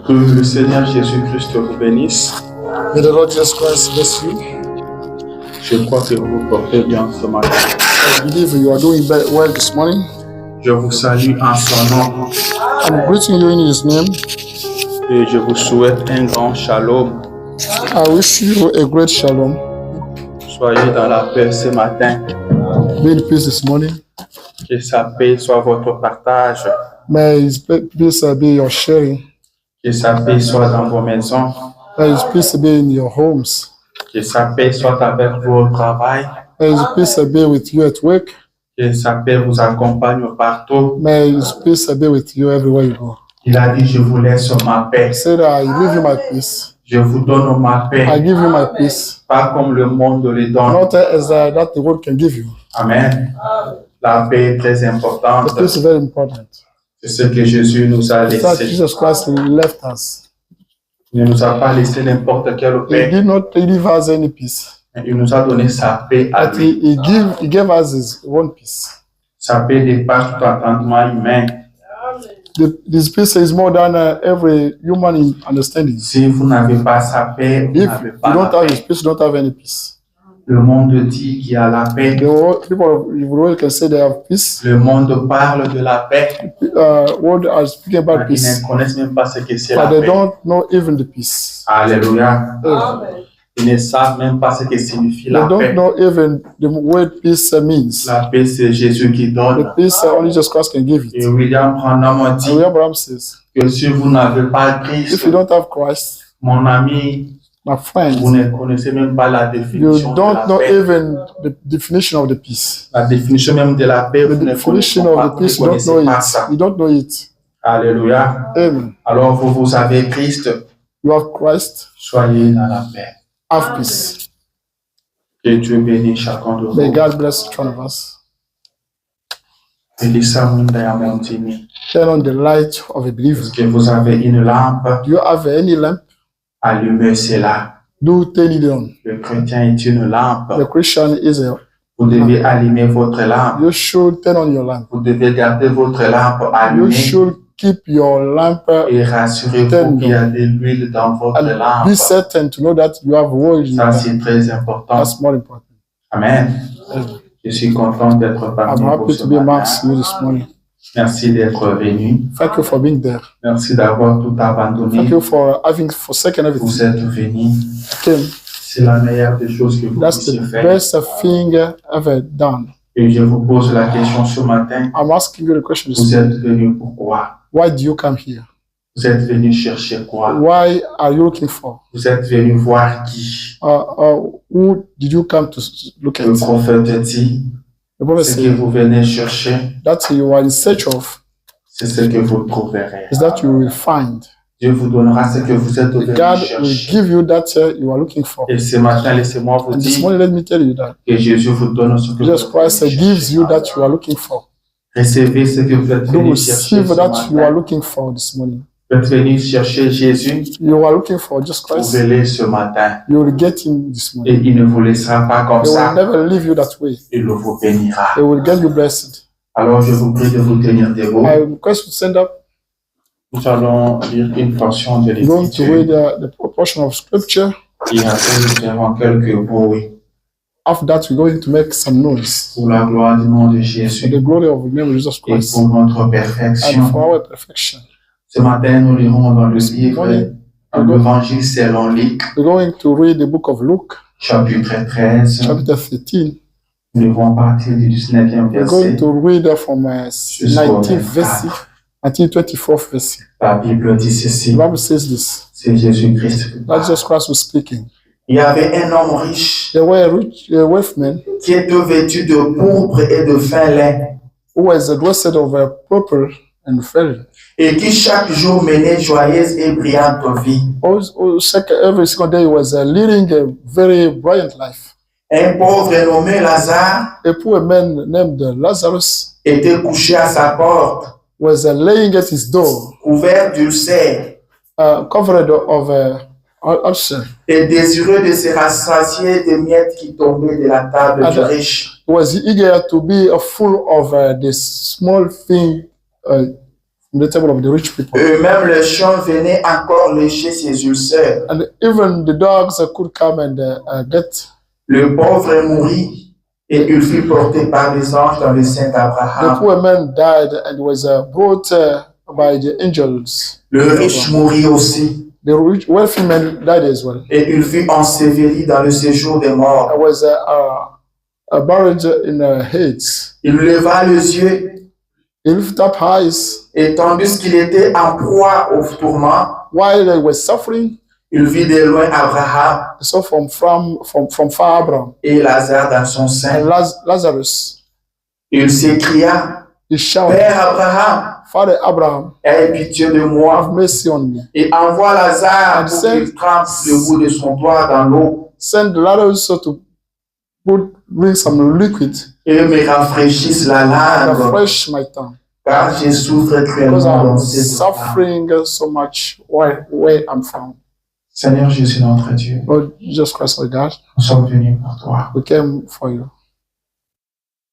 Que le Seigneur Jésus-Christ vous bénisse. May the Lord Jesus Christ bless you. Je crois que vous vous portez bien ce matin. I believe you are doing well this morning. Je vous salue en son nom I'm greeting you in His name. et je vous souhaite un grand shalom. I wish you a great shalom. Soyez dans la paix ce matin. Be in peace this morning. Que sa paix soit votre partage. May His peace be your sharing. Que sa paix soit dans vos maisons. May His peace be in your homes. Que sa paix soit avec vous au travail. May His peace be with you at work. Que sa paix vous accompagne partout. May His peace be with you everywhere you go. Il a dit, je vous laisse ma paix. He said, I give you my peace. Je vous donne ma I paix. give you my peace. Pas comme le monde le donne. Not as that the world can give you. Amen. La paix est très The importante. peace is very important. C'est ce que Jésus nous a It's that laissé. Jesus Christ left us. Il ne nous a pas laissé n'importe quelle He paix. did not leave us any peace. Il nous a donné sa paix à But lui. he gave us His own peace. Sa paix dépasse tout entendement humain. This peace is more than every human understanding. Si vous n'avez pas sa paix, vous If n'avez you pas don't la have paix. His peace, you don't have any peace. Le monde dit qu'il y a la paix. People of the world can say they have peace. Le monde parle de la paix. World are speaking about Ils peace, ne connaissent même pas ce que c'est but la they paix. don't know even the peace. Alléluia. Amen. Ils ne savent même pas ce que signifie They la don't paix. know even the word peace means. La paix, c'est Jésus qui The donne. peace only Jesus Christ can give Et it. William Branham And dit William Branham says, que si vous n'avez pas if Christ, you don't have Christ, mon ami, my friend, vous ne connaissez même pas la you définition de la don't know paix. even the definition of the peace. La définition même de la paix, The vous ne definition connaissez of pas, the vous ne peace, you don't connaissez know pas it. ça. You don't know it. Alléluia. Amen. Alors vous avez Christ, You have Christ, soyez dans la paix. have peace. Que Dieu bénisse chacun de May vous. God bless each one of us. Elisa Munda ya Montini. Turn on the light of a believer. Est-ce que vous avez une lampe? Do you have any lamp? Allumez cela. Do turn it on. Le chrétien est une lampe. The Christian is a. Vous devez allumer votre lampe. You should turn on your lamp. Vous devez garder votre lampe You allumée should keep your lamp et rassurez-vous qu'il y a de l'huile dans votre and lampe. be certain to know that you have oil in Ça, your lamp. c'est très important. That's more important. Amen. Je suis content d'être parmi I'm vous happy ce to be amongst matin. you this morning. Merci d'être venu. Thank you for being there. Merci d'avoir tout abandonné. Thank you for having forsaken Vous everything. êtes venu. Came. C'est la meilleure des choses que vous That's puissiez the faire. best thing ever done. Et je vous pose la question ce matin. I'm asking you the question this Vous morning. êtes venu pourquoi? Why do you come here? Vous êtes venu chercher quoi? Why are you looking for? Vous êtes venu voir qui? Who did you come to look Le at? prophète dit, The prophet ce que said vous venez chercher, that you are in search of c'est ce que vous trouverez. is that you will find. Dieu vous donnera ce que vous êtes venu God will chercher. give you that you are looking for. Et ce matin, laissez-moi vous And this dire morning, let me tell you that que Jésus vous donne ce que Jesus vous Christ venez gives you chercher. that you are looking for. Recevez ce que vous êtes You venu chercher receive ce that you are matin. looking for this morning. Vous êtes venu chercher Jésus, You are looking for Jesus Christ. trouvez-le ce matin. You will get him this Et morning. il ne vous laissera pas comme He will ça. never leave you that way. Il vous bénira. He will get you blessed. Alors je vous prie de vous tenir debout. I request you to stand up. Nous allons lire une portion de We're going to read l'Écriture. the portion of scripture. Et après, nous ferons quelques bruits After that, we're going to make some noise pour la gloire du nom de for Jésus the glory of the name of Jesus et Christ pour notre and perfection. for our perfection. Ce matin, nous lirons dans le livre dans l'Évangile selon Luc, We're going to read the book of Luke, chapitre 13. chapter 13. Nous lirons à partir du 19e We're going verset. to read from 19th verse until 24th verse. La Bible dit ceci, The Bible says this. c'est Jésus-Christ. qui That parle. Jesus Christ was speaking. Il y avait un homme riche There were a wealthy man qui était vêtu de pourpre et de fin lin who was dressed of purple and fairy. et qui chaque jour menait joyeuse et brillante vie. Every single day he was leading a very brilliant life. Un pauvre nommé Lazare A poor man named Lazarus était couché à sa porte, was laying at his door, couvert d'ulcères covered of ulcer. et désireux de se rassasier des miettes qui tombaient de la table du riche. He was eager to be full of the small thing from the table of the rich people. Eux-mêmes, les chiens venaient encore lécher ses ulcères. And even the dogs could come and get. Le pauvre mourut et il fut porté par les anges dans le sein The d'Abraham. poor man died and was brought by the angels. Le riche mourut aussi The rich, wealthy man died as well. et il fut enseveli dans le séjour des morts. I was buried in Hades. Il leva les yeux He lifted up eyes et tandis qu'il était en proie au tourment, while they were suffering. il vit de loin Abraham So from far Abraham et Lazare dans son sein. and Lazarus, Il s'écria, he shouted, Père Abraham, Father Abraham, aie pitié de have moi mercy on me. et envoie Lazare And pour qu'il trempe le bout de son doigt dans l'eau Send Lazarus to bring some liquid et me rafraîchisse la and langue, refresh my tongue. car je souffre Because cruellement dans I'm cette temps. suffering so much where I'm found. Seigneur Jésus, notre Dieu, Lord Jesus Christ, our God, nous sommes venus pour toi. we came for you.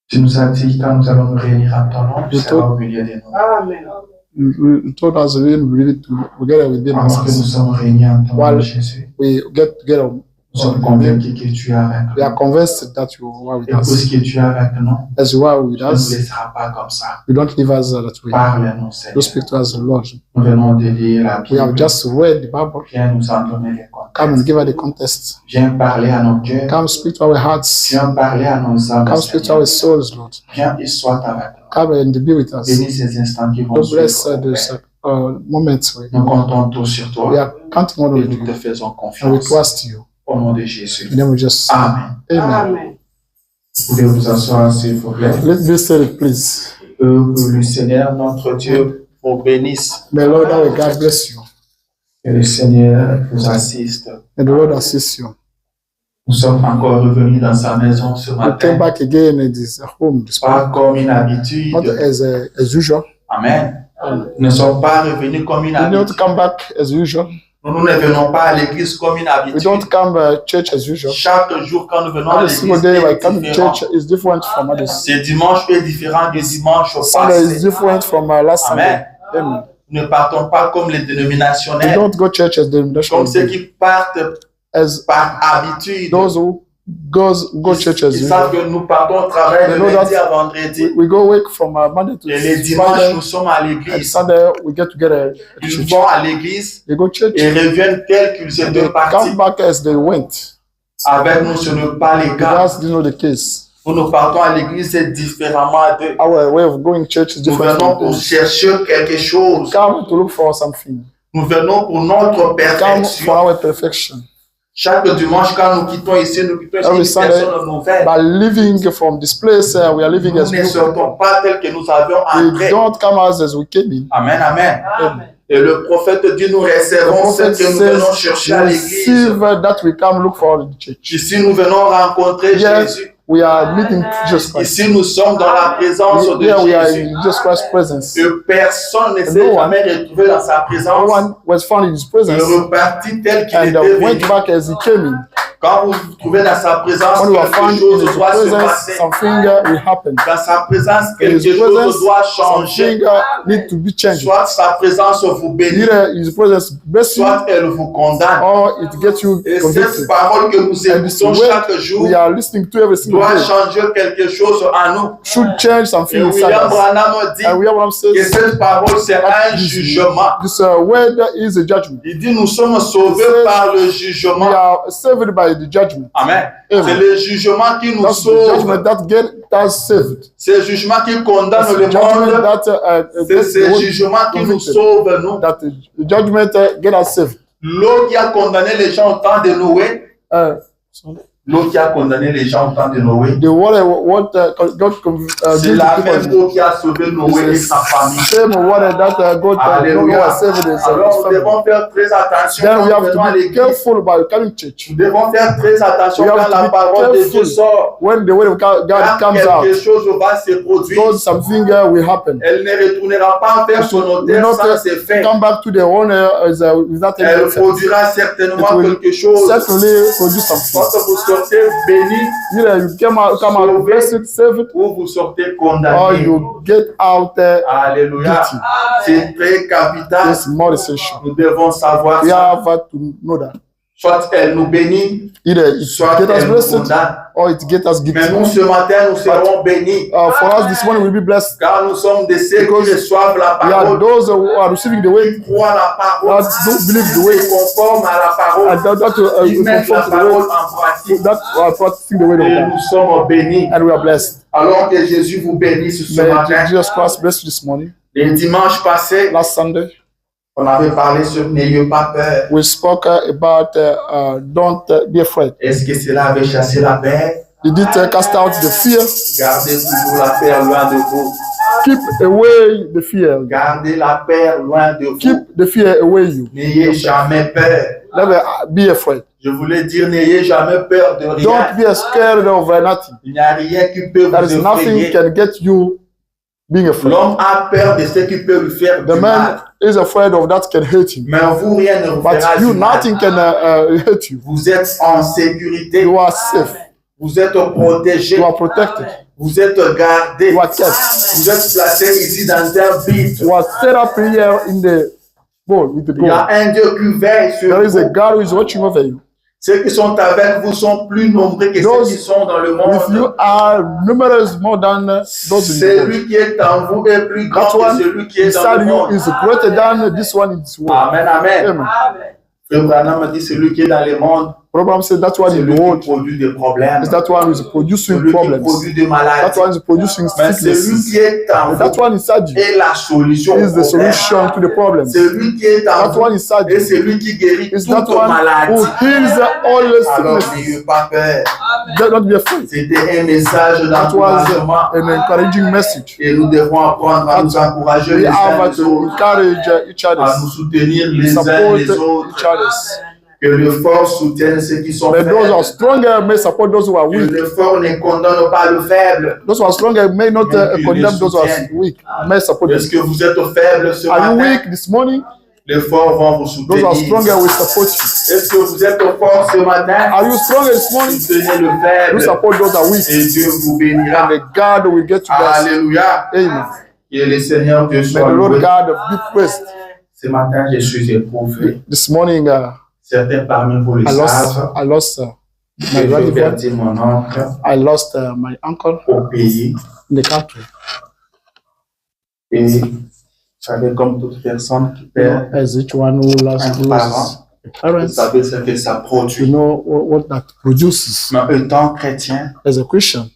Tu nous as dit, quand nous allons nous réunir en ton nom, tu Je seras te- au milieu de nous. You told us we really together within Parce que nous us. sommes réunis en ton nom, While Jésus. we get together, Nous sommes convaincus que tu es avec we are nous. convinced that you are with Et puisque us. tu es avec nous, As you are with tu ne nous us, laisseras pas comme ça. you don't leave us that way. Parle-nous, Seigneur. You speak to us, Lord. Nous venons de lire la We have Bible. just read the Bible. Viens nous en donner les Come contextes. and give us the context. Viens parler à nos cœurs. Come speak to our hearts. Viens parler à nos âmes, Come speak to Seigneur. our souls, Lord. Viens et sois avec nous. Come and be with us. Bénis ces instants qui vont Lord, bless suivre. this moments. Nous comptons tous sur We toi are counting on et you nous te faisons and we confiance. trust you. Au nom de Jésus. In the name of Jesus. Amen. Amen. Vous pouvez vous asseoir, s'il vous plaît. Let's be seated, please. Que le Seigneur, notre Dieu, vous bénisse. May Lord our God bless you. Que le Seigneur vous assiste. And the Lord assist you. Nous sommes encore revenus dans sa maison ce We came matin. back again in this home this Pas morning. comme une Not habitude. as usual. Amen. Nous ne sommes pas revenus comme une We don't habitude. come back as usual. Nous ne venons pas à l'église comme une We habitude. don't come church as usual. Chaque jour, quand nous venons à Every single l'église, day I c'est come to différent. church is different from others. Ce dimanche est différent du dimanche Sunday is passé. different from last Amen. Sunday. Amen. Nous ne partons pas comme les We dénominationnels, don't go church as the comme ceux qui partent as par habitude. those who go church as Ils savent usual. que nous partons au travail de They know lundi that à vendredi. We go work from Monday to Et les dimanches, Friday. nous sommes à And l'église. Sunday we get together at Ils church. vont à l'église They go church. et reviennent tels qu'ils They étaient partis. come back as they went. Avec nous, ce n'est pas le cas. That's the case. Nous partons à l'église différemment d'eux. Our way of going church is Nous different venons from pour theirs. chercher quelque chose. Come to look for something. Nous venons pour notre Come for perfection. our perfection. Chaque dimanche, quand nous quittons ici une Every Sunday, personne nouvelle. by living from this place, we are living Nous as ne new. sortons pas tel que nous avions We entré. don't come out as we came in. Amen, amen. Amen. Et le prophète dit, nous The recevons ce prophet que nous venons says, chercher à l'église. receive that we come look for the church. Ici, nous venons rencontrer Yes, Jésus. we are meeting Jesus Christ. Ici, nous sommes dans la présence de Here we are Jésus. in Jesus Christ's presence. Que personne ne No s'est one- jamais retrouvé dans sa No présence. one was found in his Il presence est reparti tel qu'il and était went venu. back as he came in. Quand vous vous trouvez dans sa présence, When we are quelque found in chose his doit se presence, passer. something will happen. Dans sa présence, In his quelque chose presence, doit changer. something need to be changed. Soit sa présence vous bénit, Either his presence bless you soit elle vous condamne. or it gets you Et cette convicted. parole que nous And this écoutons word chaque jour we are listening to every single doit day changer quelque chose en nous. should change Et something inside William us. Branham dit And we have what que says cette parole c'est un jugement. this word is a judgment. Il dit nous sommes sauvés par le We jugement. are saved by the judgment. Amen. Amen. C'est le jugement qui nous That's the sauve. judgment that get us saved. C'est le jugement qui That's condamne the le judgment monde. that C'est gets ce the world jugement qui nous convicted. sauve, nous. That the judgment get us saved. L'eau qui a condamné les gens au temps de Noé. L'eau qui a condamné les gens au temps de Noé. The water what God C'est gave la to même people. eau qui a sauvé Noé et sa famille. Same water that God Alléluia. Noah saved his Alors nous family. devons faire très attention Then we quand have nous venons à to be l'église. careful about coming to church. Nous devons faire très attention We have quand to la be parole de Dieu careful. sort. When the word of God Quand comes out, quelque chose va se produire, because something will happen. elle ne retournera pas vers son We auteur not sans ses faits. come back to the owner without any Elle effort. produira certainement It will quelque chose. certainly produce something. Quand vous sortez bénis, Either you come out blessed, saved, ou vous sortez or condamnés. you get out Alléluia. guilty. C'est très capital. It's more essential. Nous devons savoir We ça. have to know that. Soit elle nous bénit, Either it soit get us elle nous blessed condamne. or it get us Mais guilty. nous, ce matin, nous serons bénis. For us this morning, we'll be blessed. Car nous sommes de ceux qui reçoivent la We are parole, those who are receiving the way, qui croient la parole, that don't believe the way, qui conforment à la parole, and that qui mettent la conform to the parole way, en pratique. that are practicing the way of Et God. nous sommes bénis. And we are blessed. Alors que Jésus vous bénisse ce May matin. Jesus Christ bless you this morning. Le dimanche passé, Last Sunday, on avait parlé sur n'ayez pas peur. we spoke about don't be afraid. Est-ce que cela avait chassé la peur? Did it cast out the fear? Gardez toujours la peur loin de vous. Keep away the fear. Gardez la peur loin de vous. Keep the fear away you. N'ayez jamais peur. Never be afraid. Je voulais dire, n'ayez jamais peur de rien. Don't be scared of nothing. Il n'y a rien qui peut There vous is nothing effrayer. can get you being afraid. L'homme a peur de ce qui peut lui faire The du man mal. is afraid of that can hurt him. Mais vous, rien ne vous But fera you, du mal. nothing can hurt you. Vous êtes en sécurité. You are safe. Vous êtes protégé. You are protected. Vous êtes gardé. You are kept. Vous êtes placé ici dans un but. You are set up here in the bowl with the Il y a gold. un Dieu qui veille sur There is a vous. God who is watching over you. Ceux qui sont avec vous sont plus nombreux que Those ceux qui sont dans le With you monde. are numerous more than those in the world. Celui qui est en vous est plus grand That one que celui qui est dans inside le you monde. is greater than this one in this world. Amen, amen. Amen. Frère Branham dit celui qui est dans le monde, Problem says that one in celui the qui world produit des problèmes. is that one who is producing Celui qui problems. produit des That maladies. one is producing Mais celui sicknesses. qui est en And that vous one inside you est la solution is au the problème. solution to the problems. Celui qui est en That one vous inside est you celui qui guérit is that toute one who maladie. heals all the Alors sicknesses. n'ayez pas peur. Don't be afraid. C'était un message That was d'encouragement. an encouraging message. Et nous devons apprendre à nous encourager We les uns have les to autres, encourage each à other, nous soutenir les uns support les each autres. other. Que le fort soutienne ceux qui sont But those who are faibles. stronger may support those who are Que weak. le fort ne condamne pas le faible. Those who are stronger may not Mais qu'ils condemn les those who are soutiennent. weak. May support them. Est-ce que vous êtes faible ce Are you matin? weak this morning? Les forts vont vous Those who are soutenir. stronger will support you. Est-ce que vous êtes fort ce matin? Are you stronger this morning? Soutenez le You faible. support those who are weak. Et Dieu vous bénira. And God will get you blessed. Alléluia. Amen. Que le Seigneur Dieu May soit the Lord loué. God be praised. Ce matin, je suis éprouvé. This morning, Certains parmi vous le I savent. lost my J'ai relative. perdu mon oncle I lost my uncle au pays. in the country. Et j'avais comme toute personne qui perd. As each one who lost Un parent. a Vous parent, savez ce que ça you produit. know what that produces. Mais étant chrétien, As a Christian,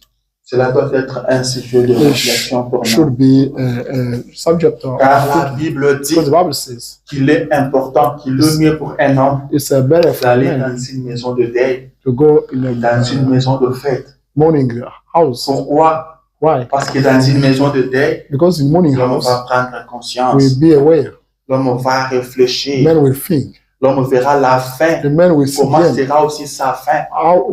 cela doit être un sujet de it réflexion pour nous. should be a subject of Car la Bible dit because the Bible says qu'il est important, qu'il est mieux pour un homme it's better for d'aller men dans une maison de deuil, to go in dans une a maison de fête. morning house. Pourquoi? Why? Parce que dans une maison de deuil, Because in morning l'homme house, va prendre conscience, we'll be aware. l'homme va réfléchir, Men will think. l'homme verra la fin. The men will see Comment the end. sera aussi sa fin? How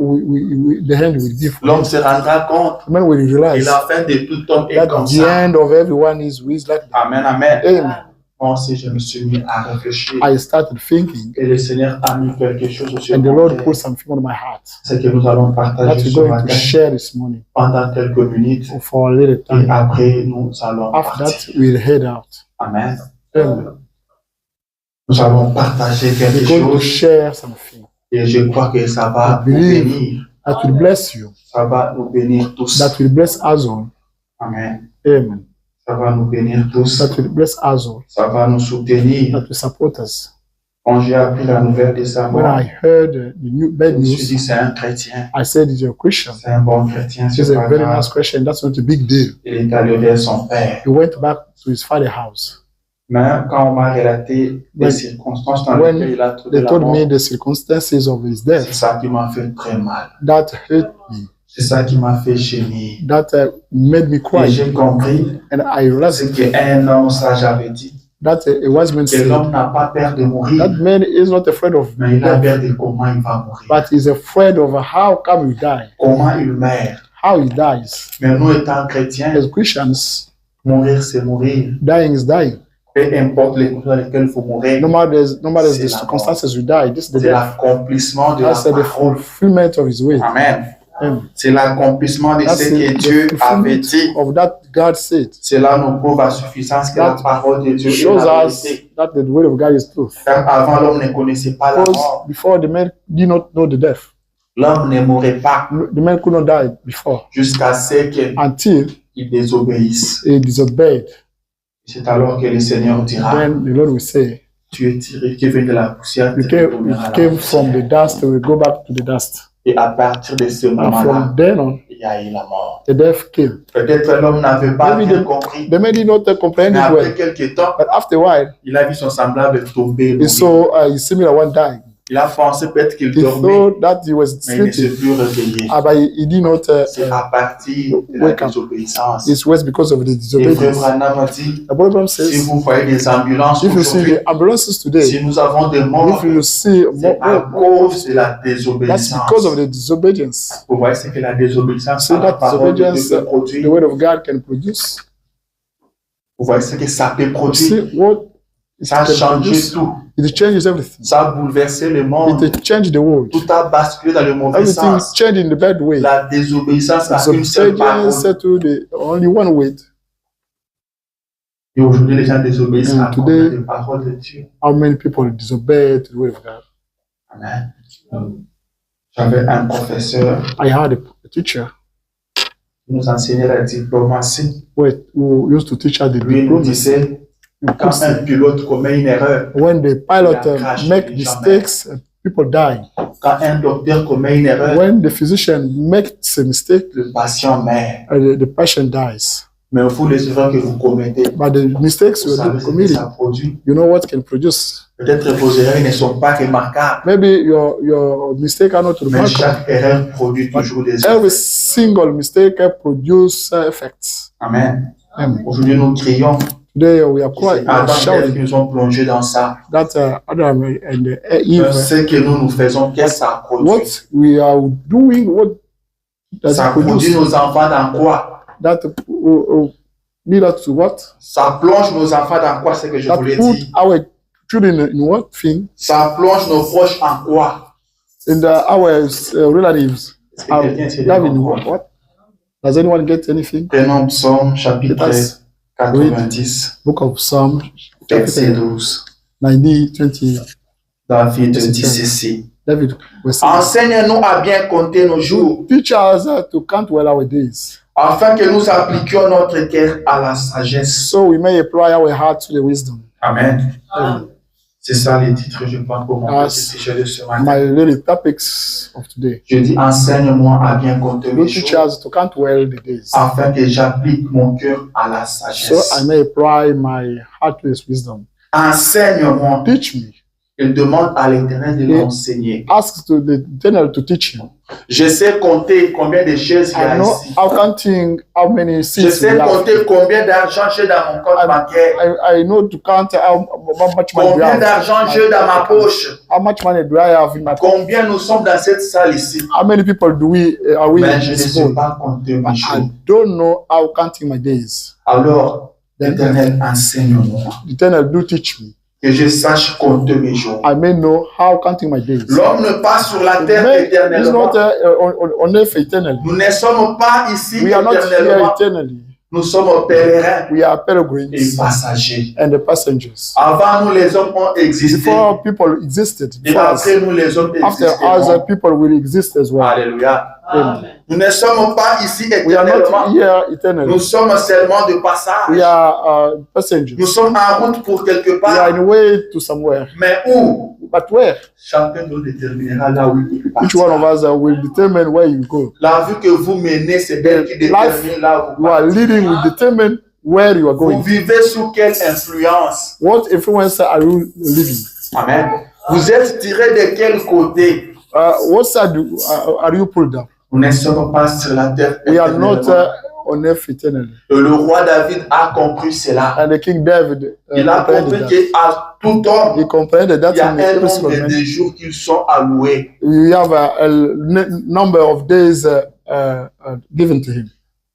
the hand will be for L'homme him. se rendra compte The men will que realize la fin de tout homme est that comme the ça. end of everyone is like that. Amen, amen. Amen. Moi aussi, je me suis mis à réfléchir. I started thinking, Et le Seigneur a mis quelque chose sur and the mon Lord cœur. put something on my heart C'est que nous allons that partager we're ce going matin to share this morning pendant quelques minutes. for a little Et time. après, nous allons After partir. that, we'll head out. Amen. Amen. Nous allons partager quelque We're going to chose. share something Et je crois que ça va I nous believe bénir. that will bless you, Ça va nous bénir tous. that will bless us all. Amen. Amen. Ça va nous bénir tous. That will bless us all. Ça va nous soutenir. That will support us. Quand j'ai appris la nouvelle de sa When mort, I heard the je bad me suis dit, news, c'est un chrétien. I said, "You're a Christian. C'est un bon chrétien. He's C'est a pas very grave. nice Christian. That's not a big deal." Il est allé vers son père. He went back to his father's house. Mais quand on m'a relaté les When- circonstances dans when lesquelles il a trouvé They la told mort, me the circumstances of his c'est death. ça qui m'a fait très mal. That hurt me. C'est ça qui m'a fait gémir. That made me Et cry. j'ai compris And I realized ce qu'un homme sage avait dit. that a wise man Que said, l'homme n'a pas peur de mourir, that man is not afraid of mais il a death, peur de comment il va mourir. but he's afraid of how come he die, Comment il meurt. how he dies. Mais nous, étant chrétiens, As Christians, mourir, c'est mourir. dying is dying. Peu importe les conditions dans lesquelles vous mourrez, No matter the C'est la circumstances you die, this is the c'est death. l'accomplissement de la That's the parole. fulfillment of His will. Amen. Amen. C'est l'accomplissement de That's ce que Dieu the avait fulfillment dit. of that God said. Cela nous prouve à suffisance que la That parole de Dieu est shows la us vérité. that the word of God is truth. Car avant, l'homme ne connaissait pas la Because mort. before the man did not know the death, L'homme ne mourrait pas the man could not die before jusqu'à ce qu'il until désobéisse. he disobeyed. C'est alors que le Seigneur dira, Then the Lord will say, tu es tiré, tu es venu de la poussière, "You tu came, retourneras à la came from the poussière. dust, and will go back to the dust." Et à partir de ce And moment-là, from then on, il y a eu la mort. the death came. Peut-être l'homme n'avait pas Maybe bien the- compris. The man did not comprehend Mais it après well, quelques temps, but after a while, il a vu son semblable tomber. he mourir. saw a similar one dying. Il a pensé peut-être qu'il He dormait, thought that he was mais il ne s'est sleeping, plus réveillé. but he did not. C'est à partir de la wake up. désobéissance. It was because of the Et Frère disobedience. Branham a dit, The Bible si says, vous voyez des ambulances if you see aujourd'hui, the ambulances today, si nous avons des morts, if you see c'est à more, cause de la that's désobéissance. because of the disobedience. Vous voyez ce que la désobéissance See à la that parole de Dieu disobedience, peut produire. the word of God can produce. Vous voyez ce que ça peut You produire. see what it Ça a can changé produce. tout. It changes everything. Ça a bouleversé le monde. It changed the world. Tout a basculé dans le mauvais Everything sens. changed in the bad way. La désobéissance à une seule Disobedience parole. to the only one way. Et aujourd'hui, les gens désobéissent And à today- la parole de Dieu. How many people disobey to the word of God? Amen. J'avais un professeur I had a teacher qui nous enseignait la diplomatie. who used to teach us the Lui, il nous diplomacy. disait, quand un pilote commet une erreur, When the pilot Il a craché make les gens mistakes, people die. quand un docteur commet une erreur, When the physician makes a mistake, le patient meurt. the patient dies. Mais vous, les erreurs que vous commettez, But the mistakes vous you savez are ce que committing, ça produit. you know what can produce. Peut-être vos erreurs ne sont pas remarquables, Maybe your mistake are not mais remarkable. chaque erreur produit toujours des Every effets. single mistake produce effects. Amen. Amen. Aujourd'hui, nous crions. Today we are quite C'est Adam et Ève shouting qui nous ont plongés dans ça. that Adam and Mais Eve, ce que nous faisons, qu'est-ce que ça produit? what we are doing, what does Ça it produit produce? nos enfants dans quoi? That lead us to what? Ça plonge nos enfants dans quoi? C'est ce que je That voulais put dire. our children in what thing? Ça plonge nos proches en quoi? In our relatives. Est-ce que quelqu'un essaie de That in comprendre? what? Does anyone get anything? Prenons Psaume chapitre Let us 90, Book of Psalm, verset chapter 12. 90, 20. David dit ceci. David was saying, Enseigne-nous à bien compter nos jours, teach us to count well our days, afin que nous appliquions notre cœur à la sagesse. so we may apply our heart to the wisdom. Amen. Amen. C'est ça les titres, je pense, pour mon As petit sujet de ce matin. My little topics of today. Je dis, enseigne-moi à bien compter You mes teach jours, us to count well the days, afin que j'applique mon cœur à la so sagesse. I may apply my heart to His wisdom. Enseigne-moi. Teach me. Il demande à l'Éternel de Et- l'enseigner. Ask to the Eternal to teach him. Je sais compter combien de chaises il y I a know ici. how counting how many Je seats sais we have. compter combien d'argent j'ai dans mon compte bancaire. I know to count how much money do I Combien have. d'argent j'ai dans ma poche. How much money do I have in my pocket? Combien nous sommes dans cette salle ici. How many people are we Mais in je ne this sais hall? pas compter mes I jours. don't know how counting my days. Alors, l'Éternel, enseigne-moi. The Eternal do teach me. Que je sache compter mes jours. I may know how counting my days. L'homme ne passe sur la The terre man is éternellement. not on earth eternally. Nous ne sommes pas ici We are not here éternellement. eternally. Nous sommes pèlerins We are et pilgrims passagers. and the passengers. Avant nous, les hommes ont existé. Before people existed, Et après nous, les hommes after us, existeront. people will exist as well. Alléluia. Amen. Nous ne sommes pas ici We are not éternellement. here eternally. Nous sommes seulement de We passage. are passengers. Nous sommes en route pour quelque We are part. in way to somewhere. Mais où? But where? Chacun nous déterminera là où il Each one of partira. us will determine where you go. La vie que vous menez, c'est elle qui détermine là où vous You are partez. leading will determine where you are Vous going. vivez sous quelle influence? What influence are you living? Amen. Vous êtes tiré de quel côté? What side are you pulled down? Nous ne sommes pas sur la terre We are not éternellement. on earth eternally. Et le roi David a compris cela. And the King David Il a compris comprehended that. qu'à tout homme, He comprehended that il y a in un every nombre single man. de jours qui sont alloués. We have a number of days given to him.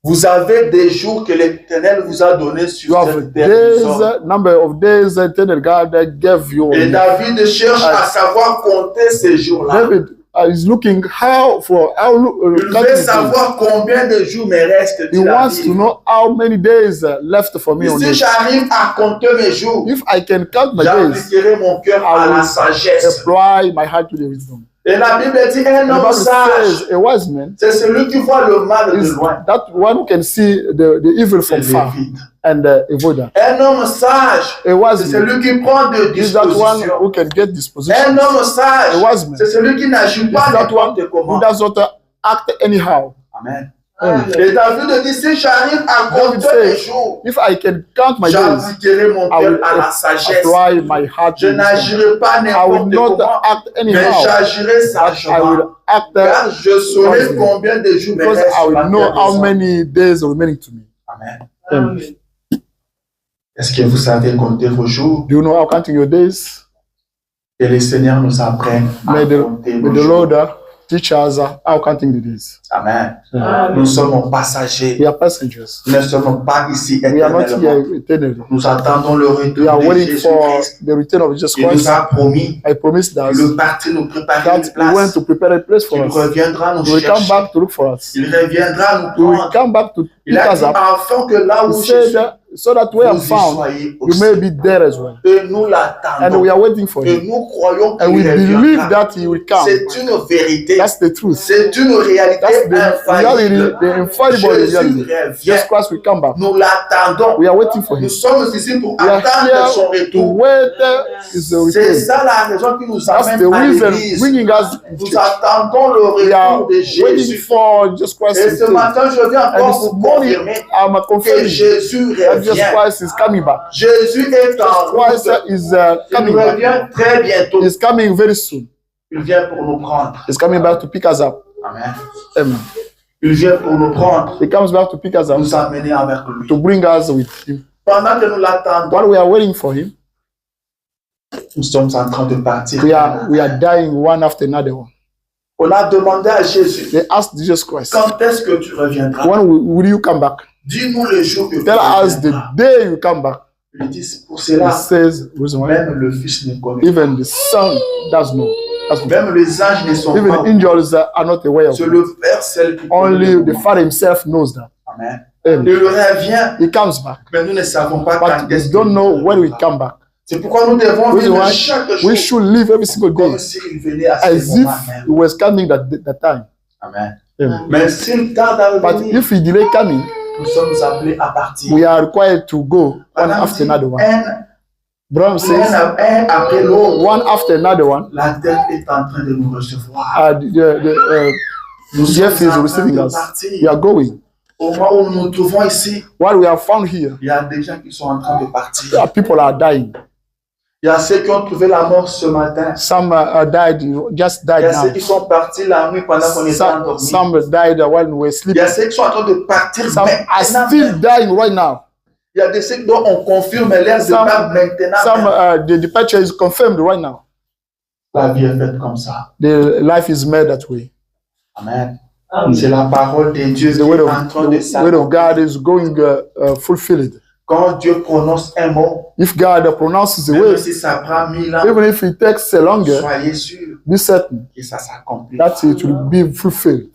Vous avez des jours que l'Éternel vous a donnés You sur have cette terre. days, number of days eternal God gave you. Et David cherche à savoir compter ces jours-là. David is looking how Il veut savoir combien de jours me restent. he wants to know how many days left for me on Si this. j'arrive à compter mes jours, If I can count my days, j'appliquerai mon cœur à la sagesse. apply my heart to the wisdom. Et la Bible dit un The homme Bible sage, says a wise man c'est celui qui voit le mal de is loin. that one who can see the evil from C'est far l'évite. and avoid that. Un homme sage, A wise c'est man celui qui prend de is that one disposition. who can get disposition. Un homme sage, A wise man c'est celui qui n'agit is pas that one n'importe who comment. does not act anyhow. Amen. Amen. Et David dit, si j'arrive à David compter mes says, jours, if I can count my days, j'appliquerai mon I will cœur à la sagesse. apply my heart Je to wisdom. n'agirai pas I will n'importe not comment, act mais anyhow, j'agirai but I sagement. will act Car je saurai wisely. combien de jours me because restent I sur la will know terre des how hommes. many days are remaining to me. Amen. Amen. Est-ce que vous savez compter vos jours? Do you know how counting your days? Que le Seigneur nous apprenne à May compter nos the jours. Lord teach us how counting the days. Amen. Amen. Nous sommes passagers. We are passengers. Nous ne sommes pas ici We are not éternellement. here eternally. Nous attendons le We retour are de waiting for Jésus-Christ. the return of Jesus Il nous Christ. a promis I promised us de partir nous préparer that une He went place. to prepare a place for Il us. reviendra nous He will come chercher. back to look for us. Il reviendra nous He will prendre. come back to Il pick a us dit, up. afin que là He où je said suis, so that where I'm vous y found, soyez you may aussi. be there as well. Et nous And l'attendons. we are waiting for Et Him. nous croyons And we qu'il believe reviendra. that He will come. C'est une vérité. That's the truth. C'est une réalité That's the reality, infaillible. the infallible Jésus reality. revient. Jesus Christ will come back. Nous l'attendons. We are waiting for Him. Nous sommes ici pour We are attendre son here to retour. wait His C'est return. ça la raison qui nous That's the amène à reason l'église. bringing us. Nous attendons le We are retour de waiting Jésus. for Jesus Christ Et to ce return. matin, je viens And encore this vous morning, confirmer I'm que confirming Jésus that Jesus revient. Christ is coming back. Jésus est en Christ route. is Il coming back. revient très bientôt. He's coming very soon. Il vient pour nous prendre. He's coming back to pick us up. Amen. Amen. Il vient pour nous prendre, He comes back to pick us up, nous amener avec lui. to bring us with Him. Pendant que nous l'attendons, While we are waiting for Him, nous sommes en train de partir. we are dying one after another one. On a demandé à Jésus, They asked Jesus Christ, quand est-ce que tu reviendras? when will you come back? Dis-nous le jour que tu Tell us the reviendras. day you come back. Il dit, pour He cela, says, reason why? même le Fils ne connaît Even the Son does know. Does know. Même les anges ne sont Even pas. the angels are not aware of C'est it. le Père seul qui connaît Only le the moment. Father Himself knows that. Amen. Amen. Il revient, He comes back, mais nous ne savons pas but quand we est-ce qu'il don't know when we reviendra. come back. C'est pourquoi nous devons Reason vivre why chaque jour we should live every single day comme s'il venait à ce as if moment He même. was coming that time. Amen. Amen. Mais s'il tarde à But revenir, if He delay coming, nous sommes appelés à partir. we are required to go one Madame after dit, another one. un Brother says, après l'autre, one after another one. la terre est en train de nous recevoir. Nous Jeff sommes is en train receiving de us. We partir. are going. Au moment où nous nous trouvons ici, While we are found here, il y a des gens qui sont en train de partir. people are dying. Il y a ceux qui ont trouvé la mort ce matin. Some just Il y died a ceux now. qui sont partis la nuit pendant qu'on était endormis. Some died while we were Il y sleeping. a ceux qui sont en train de partir Some are maintenant. still dying right now. Il y a des ceux dont on confirme leur départ maintenant. Some même. the departure is confirmed right now. La vie est faite comme ça. The life is made that way. Amen. C'est la parole de Dieu qui The est word en train de the word of God is going fulfilled. Quand Dieu prononce un mot, If God pronounces a même word, si ça prend 1000 ans, even if it takes longer, soyez sûr be certain que ça s'accomplit. that it will be fulfilled.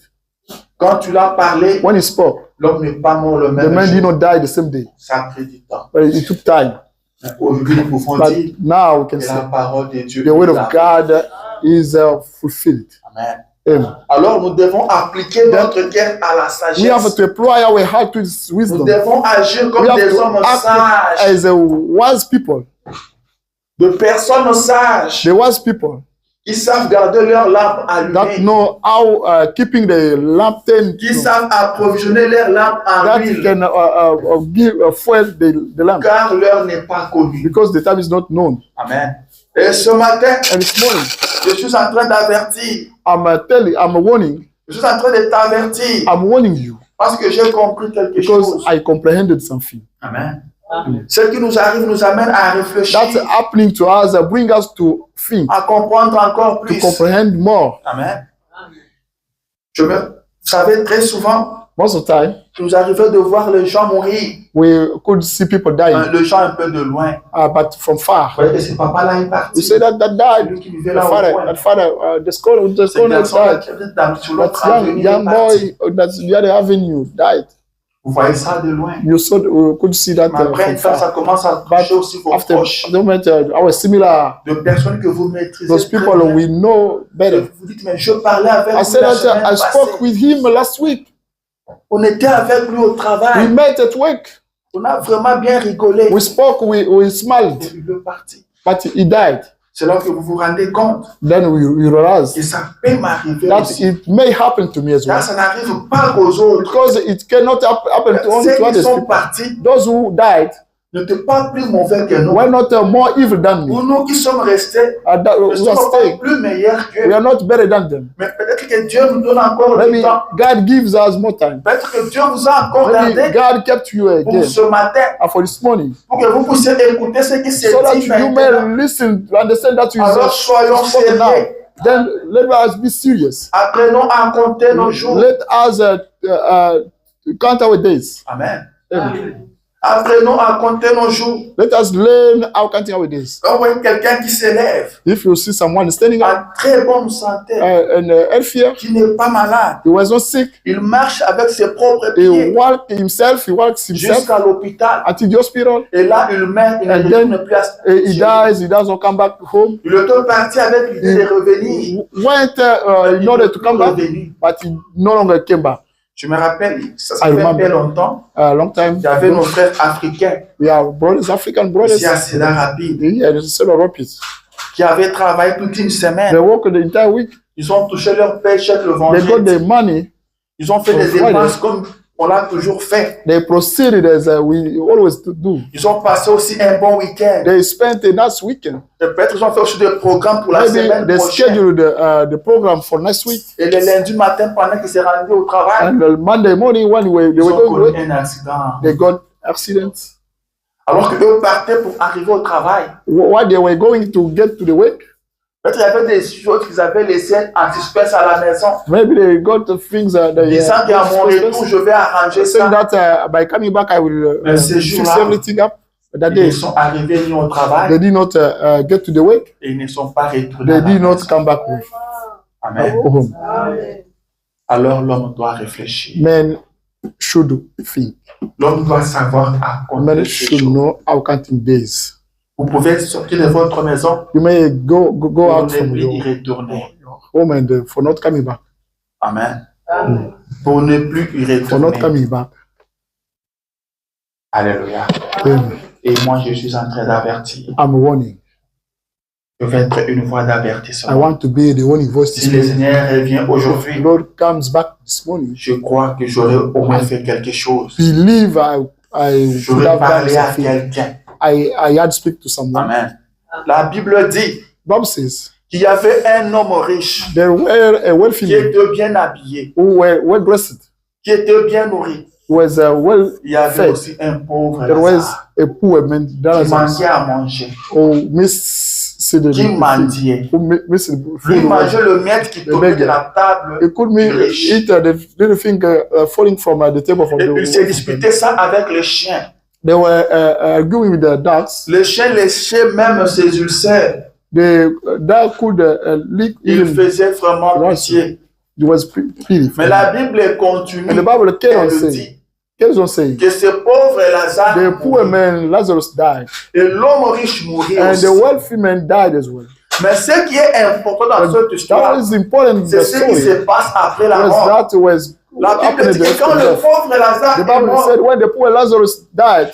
Quand tu l'as parlé, When He spoke, l'homme n'est pas mort le the même man did jour. not die the same day, Ça a pris du temps. but it took time. Mais aujourd'hui, nous pouvons But dire now we can que say la parole de Dieu the word est of là. God is fulfilled. Amen. Amen. Alors nous devons appliquer notre cœur à la We have sagesse. to apply our heart to His Nous wisdom. devons agir comme We have des to hommes act sages, as a wise people. de personnes sages The wise people qui savent garder leur lampe that allumée, know how keeping the lamp turned, qui savent approvisionner leur lampe en that huile, can give fuel the lamp, car l'heure n'est pas connue. because the time is not known. Amen. Et ce matin, And this morning, je suis en train d'avertir, I'm warning, je suis en train de t'avertir, I'm warning you, parce que j'ai compris quelque because chose. I comprehended something. Amen. Ce qui nous arrive nous amène à réfléchir, That's happening to us, bring us to think, à comprendre encore to plus. comprehend more. Amen. Vous savez, très souvent, Most of the time, nous arrivait de voir les gens mourir. We could see people dying, Les gens un peu de loin. but from far. Vous voyez que ce papa-là est parti. You say that died. Celui qui vivait The là au father, coin. that father, the scholar Ce garçon-là died. qui était sur That l'autre avenue young est parti. boy that's the other avenue died. Vous voyez ça de loin. You saw, we could see that Mais après, from une fois, far. ça commence à toucher aussi vos After proches. the moment, our similar, De personnes que vous maîtrisez. those très people bien. we know better. Vous dites, mais je parlais avec I lui said la that semaine I spoke passée. with him last week. On était avec lui au We travail. met at work. On a vraiment bien rigolé. We spoke, we smiled, Et il est parti. but he died. C'est là que vous vous rendez compte Then we realized que ça peut m'arriver that aussi. it may happen to me as Car well. ça n'arrive pas aux autres. Because it cannot happen to only Ceux to qui others sont people. partis Those who died n'étaient pas plus mauvais que nous. were not more evil than me. Pour nous qui sommes restés, That nous ne we are sommes pas staying. plus meilleurs We qu'eux. are not better than them. Mais peut-être que Dieu nous donne encore du Maybe temps. God gives us more time. Peut-être que Dieu vous a encore Maybe gardé God kept you pour again ce matin, for this morning, pour que vous puissiez écouter ce qui se so that dit you may maintenant. listen to understand that you Alors soyons spoken now. sérieux. Then let us be serious. Apprenons à compter nos jours. Let us count our days. Amen. Amen. Apprenons à compter nos jours. Let us learn how counting our days. Quand vous voyez quelqu'un qui s'élève If you see someone standing up en très bonne santé, and healthier, qui n'est pas malade, he was not sick, il marche avec ses propres he pieds walks himself jusqu'à l'hôpital. until the hospital, Et là, il meurt, il ne And then, retourne plus à he dies, he doesn't come back home. Il est parti avec l'idée de revenir. He went in order to come back, Revenir. but he no longer came back. Je me rappelle, ça I fait remember. très longtemps, A long time. il y avait nos frères africains, We are brothers, African brothers. ici à Cedar Rapide, Yeah, there's a set of rapids. qui avaient travaillé toute une They semaine. work the entire week. Ils ont touché leur paycheck le They got vendredi. the money. Ils ont fait on des Friday. dépenses comme on l'a toujours fait. They proceeded as we always do. Ils ont passé aussi un bon week-end. They spent a nice weekend. Et peut-être ils ont fait aussi des programmes pour la Maybe semaine they prochaine. scheduled the program for next week. Et le lundi matin, pendant qu'ils s'est rendu au travail, And the Monday morning when they ils were ont going to connu work, un accident. they got accidents. Alors qu'eux partaient pour arriver au travail. While they were going to get to the work, Peut-être il y avait des choses qu'ils avaient laissées en suspens à la maison. maybe they got the things that Disant qu'à mon retour, je vais arranger saying ça. that by coming back I will Mais ces fix jours-là, everything up. But that day Ils sont arrivés venus au travail they did not get to the work. et ils ne sont pas retournés. They à la did not maison. come back home. Amen. home. Alors l'homme doit réfléchir. Men should think. L'homme doit savoir à compter Men ces should jours. know how counting days. Vous pouvez sortir de votre maison You may go pour out ne from plus y your retourner. home and for not coming back. Amen. Pour ne plus y For not retourner. coming back. Alléluia. Amen. Et moi, je suis en train d'avertir. I'm warning. Je vais être une voix I d'avertissement. want to be the warning voice Si this le morning. Seigneur revient If aujourd'hui, the Lord comes back this morning, je crois que j'aurai au moins fait quelque chose. believe I should J'aurai have done parlé à something. quelqu'un. I had to speak to someone. Amen. La Bible dit Bible says qu'il y avait un homme riche there were a wealthy qui man était bien habillé, who were well dressed, qui était bien nourri. was well Il y avait fed. aussi un pauvre There was Lazare a poor man that qui manquait à manger, who missed the qui mendiait. who missed the Lui food. mangeait le miettes qui tombait de la table. He could riche. eat the little thing falling from the table from Et il s'est the. disputé ça avec le chien. They were arguing with the dogs. Le chien léchait même ses ulcères. The dog could lick Il even. faisait vraiment Right. pitié. It was pity. Mais la Bible continue. And the Bible carries on Elle saying, dit que ce pauvre Lazare the poor mourit. man Lazarus died, Et l'homme riche mourit and aussi. the wealthy man died as well. Mais ce qui est important dans cette That histoire, is important in c'est the ce qui se story. passe après la Was mort. that was La Bible happened dit que quand le death. pauvre Lazare The est Bible mort, said when the poor Lazarus died,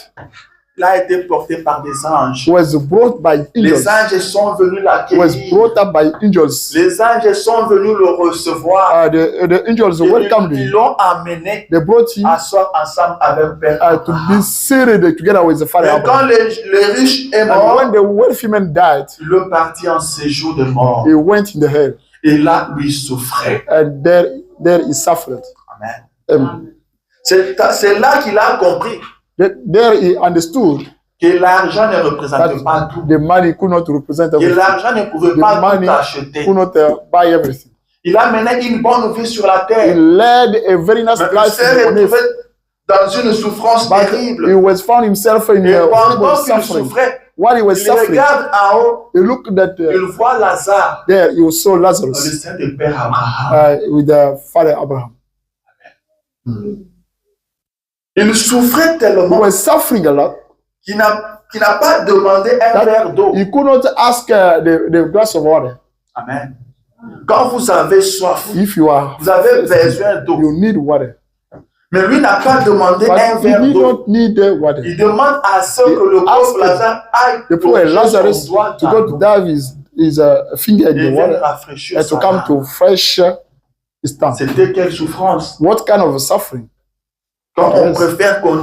il a été porté par des anges. was brought by Les angels, anges sont venus was l'accueillir. brought up by angels. Les anges sont venus le recevoir. The angels Et welcomed ils him. l'ont amené They brought him à asseoir ensemble avec Père to Abraham. be seated together with the Father Et quand Abraham. le riche est And mort, when the wealthy man died, il est parti en séjour de mort. he went in the hell, Et là, lui souffrait. and there he suffered. Amen. C'est là qu'il a compris There he understood que l'argent ne représentait that pas tout. the money could not represent Que everything. l'argent ne pouvait The pas money tout acheter. could not buy everything. Il a mené une bonne vie sur la He terre. led a very nice Mais il life s'est on earth, retrouvé dans une souffrance But terrible. he was found himself in Et a pendant qu'il suffering. souffrait, While he was il suffering, regarde en haut, he looked at il voit Lazare, there. You saw le Lazarus sein de Père Abraham. with the father Abraham. Il souffrait He tellement was suffering a lot qu'il n'a pas demandé un that verre d'eau. he could not ask the glass of water. Amen. Quand vous avez soif, If you are, vous avez besoin d'eau. you need water. Mais lui n'a pas demandé un But he verre did d'eau. not need the water. Il demande à ce que le pauvre Lazare aille The poor plonger Lazarus son doigt to dans go to l'eau dive his finger in et the vienne water rafraîchir and sa to come langue. to fresh his tongue. C'était quelle souffrance. What kind of suffering? Quand on Yes. préfère qu'on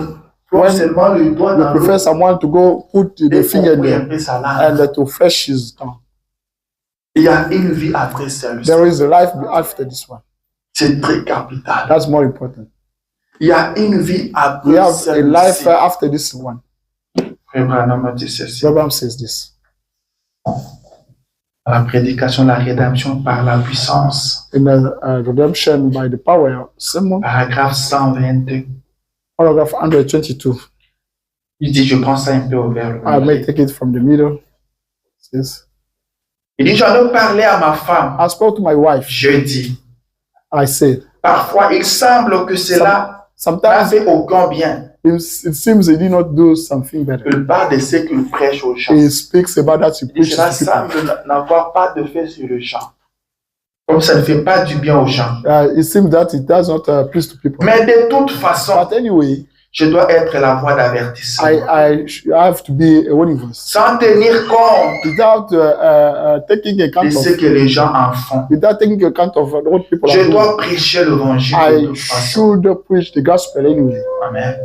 plonge When seulement le doigt you dans l'eau prefer someone to go put the et finger in qu'on un there peu sa langue. and to fresh his tongue. Il y a une vie après celle-ci. There is a life after this one. C'est très capital. That's more important. Il y a une vie We après have a life celle-ci. after this one. Frère Branham dit ceci. Abraham says this. La prédication de la rédemption par la puissance. In the redemption by the power, Simon, Paragraphe 122. paragraph 122. Il dit, je prends ça un peu au vers le I may milieu. take it from the middle. It says, Il dit, j'en ai parlé à ma femme I spoke to my wife. jeudi. I said, Parfois, il semble que cela n'a sometimes fait aucun bien. it seems he did not do something better. Il parle de ce qu'il prêche aux gens. He speaks about that he Il dit, preaches cela to people. semble n'avoir pas de fait sur le champ. Comme ça ne fait pas du bien aux gens. It seems that it does not please to people. Mais de toute façon, But anyway, je dois être la voix d'avertissement. I have to be a warning voice Sans tenir compte without taking account de ce of que les gens en font. without taking account of what people are Je doing. dois prêcher l'évangile de I toute façon. should preach the gospel anyway. Amen.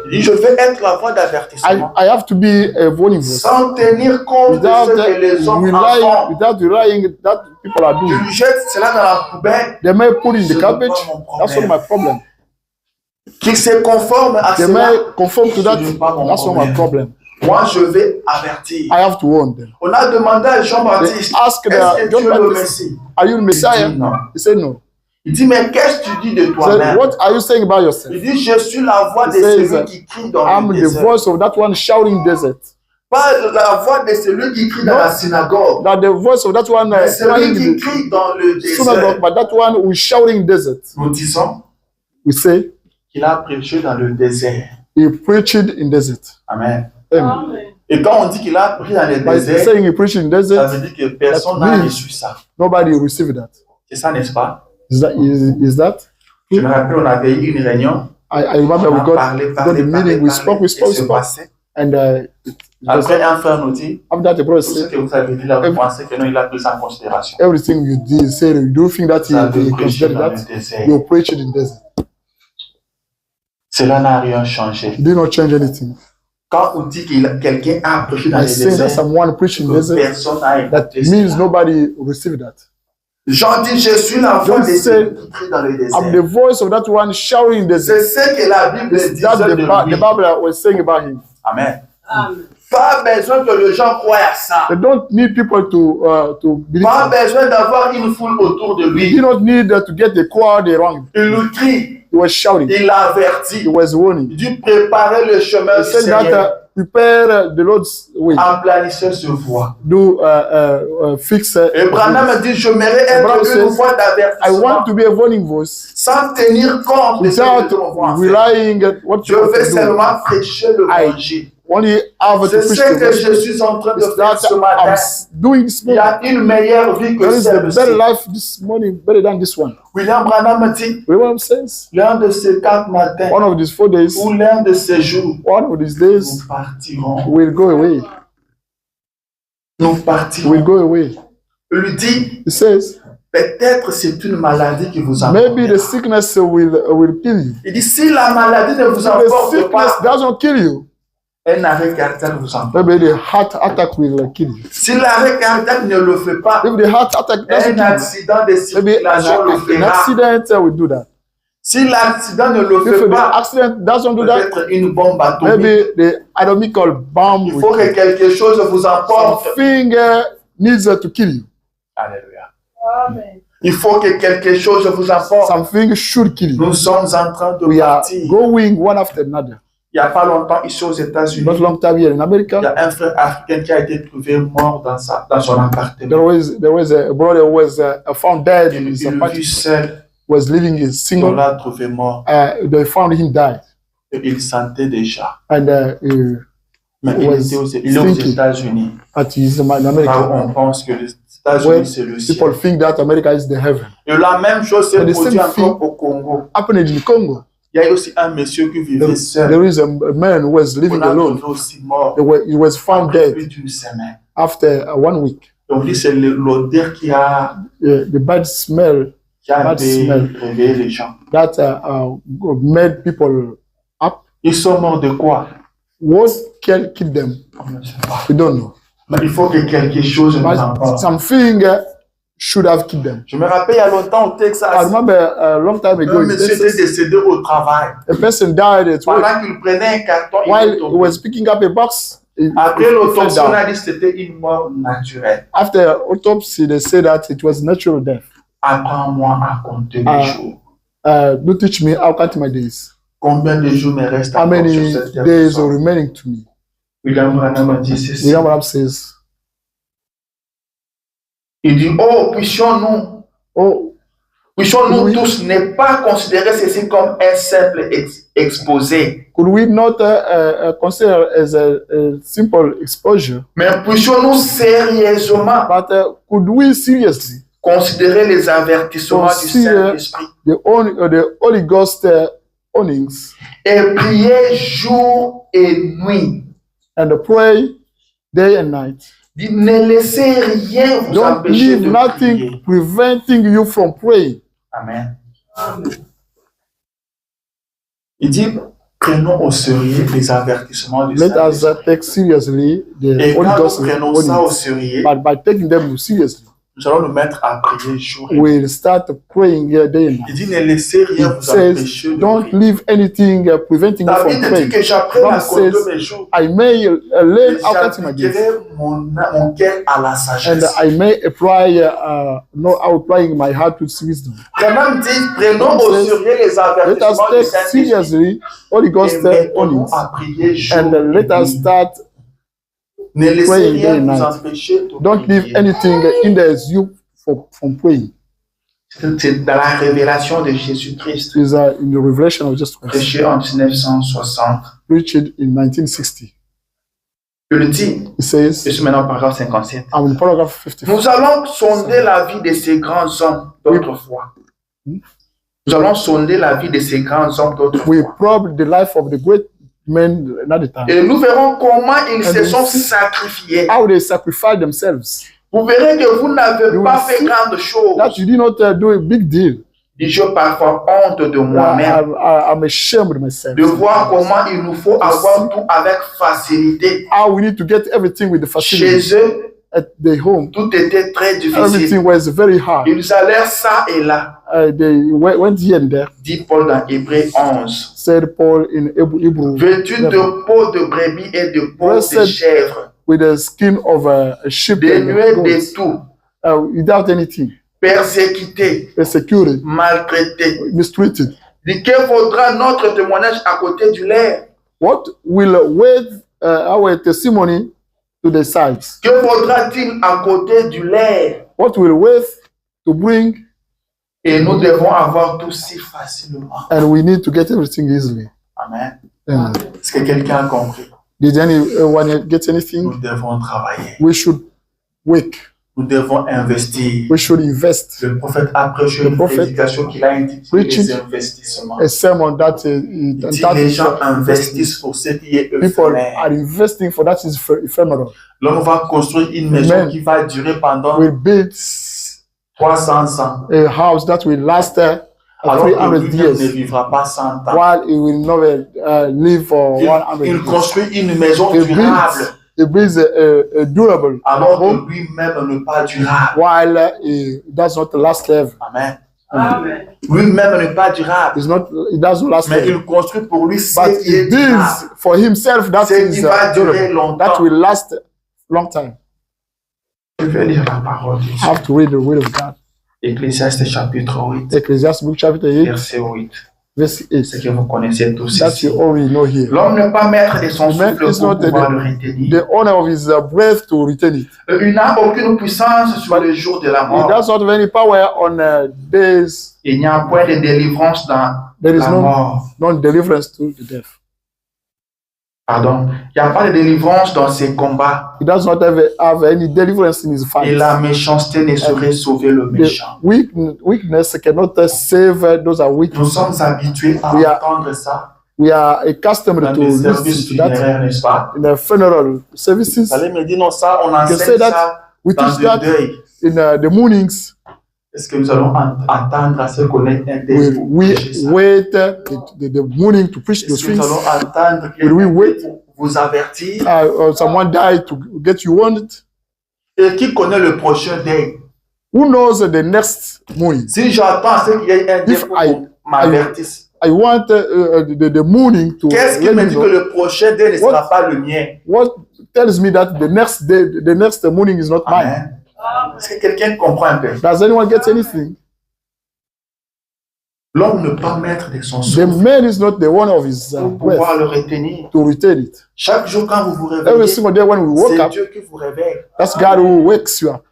Il dit, je veux être la voix d'avertissement. I have to be a warning voice Sans tenir compte de without ce que les hommes en font. relying that people are Je doing. lui jette cela dans la poubelle. They may put in Ce the n'est garbage. pas mon That's not problème. my problem. Qu'il se conforme à They cela. may conform to that. Ce n'est pas mon That's not my problème. problem. Moi, je vais avertir. I have to warn them. On a demandé à They Jean-Baptiste, ask est-ce que John tu es le Baptist, Messie? are you the Il Messiah? dit non. He said no. Il dit, mais qu'est-ce que tu dis de He said, toi-même? what are you saying about yourself? Il dit, je suis la voix de He says, celui qui crie dans I'm le the désert. voice of that one shouting desert. Pas la voix de celui qui crie dans No. la synagogue. Not the voice of that one Mais celui crying qui in the crie dans le synagogue, désert. but that one who is shouting desert. Nous disons We say qu'il a prêché dans le désert. he preached in desert. Amen. Amen. Et quand on dit qu'il a pris dans le By désert, saying he preached in ça desert, veut dire que personne that n'a means- reçu ça. nobody received that. C'est ça, n'est-ce pas? Is that? Je me rappelle, on avait eu une réunion. I remember On we a got parlé, got the meeting, we spoke, et se spoke, passait. and it was, Après, un frère nous dit, after that the brother tout ce said, que vous avez dit là, vous pensez que non, il a pris ça en considération. everything you did, said you don't think that Vous avez he prêché considered dans le that désert. you preached in desert. Cela n'a rien changé. It did not change anything. Quand on dit que quelqu'un a prêché dans I le say that désert, someone preached in que desert, personne n'a that écouté means cela. nobody received that. Jean dit, je suis la voix John de celui said, qui crie dans le I'm the désert. voice of that one shouting in desert. C'est ce que la Bible That's disait the de the lui. Bible was saying about him. Amen. Amen. Pas besoin que les gens croient à ça. They don't need people to believe. Pas Him. besoin d'avoir une foule autour de You lui. don't need to get the crowd around. Il nous crie, He was shouting. il avertit. He was warning. Il dit préparez le chemin He du said that Seigneur. prepare the Lord's way. Aplanissez ce voie. Do fix. Et Branham dit, je m'aimerais Abraham être une says, voix I d'avertissement want to be a warning voice sans tenir compte de ce que without les gens vont faire. relying on what Je you veux do. seulement prêcher l'évangile. Only have to C'est preach ce the que je gospel. suis en train de It's faire that ce I'm matin. doing this Il y morning. a une meilleure vie que There is a celle-ci. better life this morning, better than this one. William Branham dit, You know what I'm saying? l'un de ces 4 matins One of these 4 days, ou l'un de ces jours, one of these days, nous partirons. we'll go away. Nous partirons. We'll go away. Il lui dit, He says, peut-être c'est une maladie qui vous maybe the emporte. sickness will kill you. Il dit, si la maladie ne vous If the emporte sickness pas, doesn't kill you, un arrêt cardiaque vous emporte. maybe the heart attack will kill you. Si l'arrêt cardiaque ne le fait pas, If the heart attack doesn't un kill you, accident de maybe circulation le an fera. accident will do that. Si l'accident ne le If fait the pas, accident doesn't do that, peut-être une bombe atomique. maybe the atomical bomb Il will faut kill que quelque chose vous you. emporte. Something needs to kill you. Alléluia. Amen. Il faut que quelque chose vous apporte. Something should kill you. Nous sommes en train de We are partir. going one after another. Il n'y a pas longtemps, ici aux États-Unis, Not long time here in il y America, a un frère africain qui a été trouvé mort dans son appartement. there was a brother who was found dead in his Il vit apartment. seul, Was living in on single. l'a trouvé mort. They found him died, Et il sentait déjà. and Mais il was est aux thinking États-Unis. that he's in Là où America. on pense que les Where États-Unis, c'est le ciel. people think that America is the heaven. Et la même chose s'est And the produite same encore thing au Congo. happened in Congo. Il y a aussi un monsieur qui vivait seul. There is a man who was On living l'a alone. trouvé aussi mort. He was found Après dead plus d'une semaine. after 1 week. Donc, c'est l'odeur qui a The bad smell un Bad peu smell. réveillé les gens. that made people up. Ils sont morts de quoi? What killed them? On ne sait pas. We don't know. Mais il faut que quelque chose nous But emporte. something should have killed them. Je me rappelle il y a longtemps au I Texas, remember a long time ago un in monsieur était Texas, décédé au travail. a person died at work. Pendant qu'il prenait un carton, il While est he tombé. was picking up a box. Après He fell l'autopsie, on down. a dit que c'était une mort naturelle. After autopsy, they said that it was natural death. Apprends-moi à compter les Ah. jours. Don't teach me how count my days. Combien de jours me restent How encore many sur cette terre? days are remaining to me? William Branham a dit ceci. William Branham says, Il dit, oh, puissions-nous "Oh, Oui. tous ne pas considérer ceci comme un simple exposé, could we not consider as a simple exposure, mais puissions-nous sérieusement but could we seriously considérer les avertissements du Consider- Saint-Esprit the Holy Ghost warnings et prier jour et nuit. and pray day and night? Dit, ne laissez rien vous Don't empêcher leave de nothing prier. preventing you from praying." Amen. Il dit, prenons au sérieux les avertissements du Let us Saint-Esprit. take seriously the Et Holy quand Ghost nous prenons ça au warnings. sérieux, But by taking them seriously, nous allons nous mettre à prier jour et nuit. we'll start praying day and night. Il dit, ne laissez rien It vous says, empêcher de don't prier. leave anything preventing you David from dit praying. que j'apprenne à God compter says, mes jours. I may learn how to my days, J'appliquerai mon cœur à la and sagesse. I may apply, know how applying my heart to wisdom. Quand dit, prenons au says, sérieux les Let us avertissements du take Saint-Esprit seriously Holy et Ghost mettons-nous warnings, à prier jour and et let us nuit. start. Ne laissez praying rien day and vous night. empêcher de Don't leave prier. anything hinders you from praying. C'est dans la révélation de Jésus-Christ, Is in the revelation of Jesus Christ, prêché en 1960. preached in 1960. Je le dis, He says, je suis maintenant au paragraphe 57. I'm in paragraph 54. Nous allons sonder la vie de ces grands hommes d'autrefois. Nous allons sonder la vie de ces grands hommes We d'autrefois. probe the life of the great men at the time, Et nous verrons comment ils se we sont see sacrifiés. how they sacrifice themselves. Vous verrez que vous n'avez You pas will fait see grande chose. That you did not do a big deal. Et j'ai parfois honte de moi-même I'm ashamed of myself. de voir comment il nous faut avoir tout avec facilité. How we need to get everything with the facility. Chez eux, At the home, tout était très difficile. everything was very hard. Ils allèrent ça et là, They went here and there, dit Paul dans Hébreux 11. said Paul in Hebrew, Vêtus de peau de brebis et de peau de Blessed chèvre, with the skin of a sheep and dénués de goats, tout, without anything, persécutés, persecuted, maltraités. mistreated. Dit que vaudra notre témoignage à côté du leur? What will wait our testimony to the sides? Que vaudra-t-il à côté du leur? What will wait to bring? Et nous devons avoir tout si facilement. And we need to get everything easily. Amen. Amen. Est-ce que quelqu'un a compris? Did anyone get anything? Nous devons travailler. We should work. Nous devons investir. We should invest. Le prophète a prêché une prophète prédication qu'il a intitulée preached les investissements. A sermon that Il dit les gens investissent pour ce qui est people are éphémère. investing for that is ephemeral. Là, on va construire une maison Amen. qui va durer pendant We build 300 ans. a house that will last Alors que 300 lui-même ne years, vivra pas 100 ans. while it will never live for 100 Il years. construit une maison It durable. builds a durable Alors home, que lui-même n'est pas durable. while it does not last ever. Amen. Lui-même n'est pas durable. It doesn't last Mais ever. il construit pour lui ce But qui est it durable. builds for himself that Ce qui is va durer durable, longtemps. that will last long time. Je vais lire la parole de Dieu. I have to read the word of God. Ecclésiaste chapitre 8, Ecclesiastes book chapter 8, verset 8. verse Ce 8. que vous connaissez tous That ici. you already know here. L'homme n'est pas maître de son The man souffle is pour not pouvoir le retenir. the owner of his breath to retain it. Il n'a aucune puissance sur le jour de la He mort. does not have any power on days. Il n'y a point de délivrance dans There is la mort. no deliverance to the death. Pardon. Il n'y a pas de délivrance dans ses combats. He does not have any deliverance in his fight. Et la méchanceté ne saurait sauver le The méchant. weakness cannot save those are weak. Nous sommes habitués à We are- entendre ça We are accustomed dans to les listen services to that funéraires, n'est-ce pas? in the funeral services. Vous allez me dire, non, ça, on You can say enseigne that. ça We dans teach le that deuil. in the mornings. Est-ce que nous allons attendre à ce qu'on ait un deuil Will pour we prêcher ça? wait the morning to preach those Est-ce que nous things? allons attendre Will we wait? pour vous avertir? Or someone died to get you warned? Et qui connaît le prochain deuil? Who knows the next morning? Si j'attends à ce qu'il y ait un deuil If pour I- qu'on m'avertisse, I want the morning to qu'est-ce qui let me me dit know. que le prochain deuil ne sera pas le mien? What tells me that the next day, the next morning is not mine? Amen. Est-ce que quelqu'un comprend un peu? Does anyone get anything? L'homme ne peut pas mettre de son The souffle man is not the one of his pour breath pouvoir le retenir. to retain it. Chaque jour quand vous vous Every réveillez, single day when we wake c'est up, Dieu qui vous réveille. that's God who wakes you up.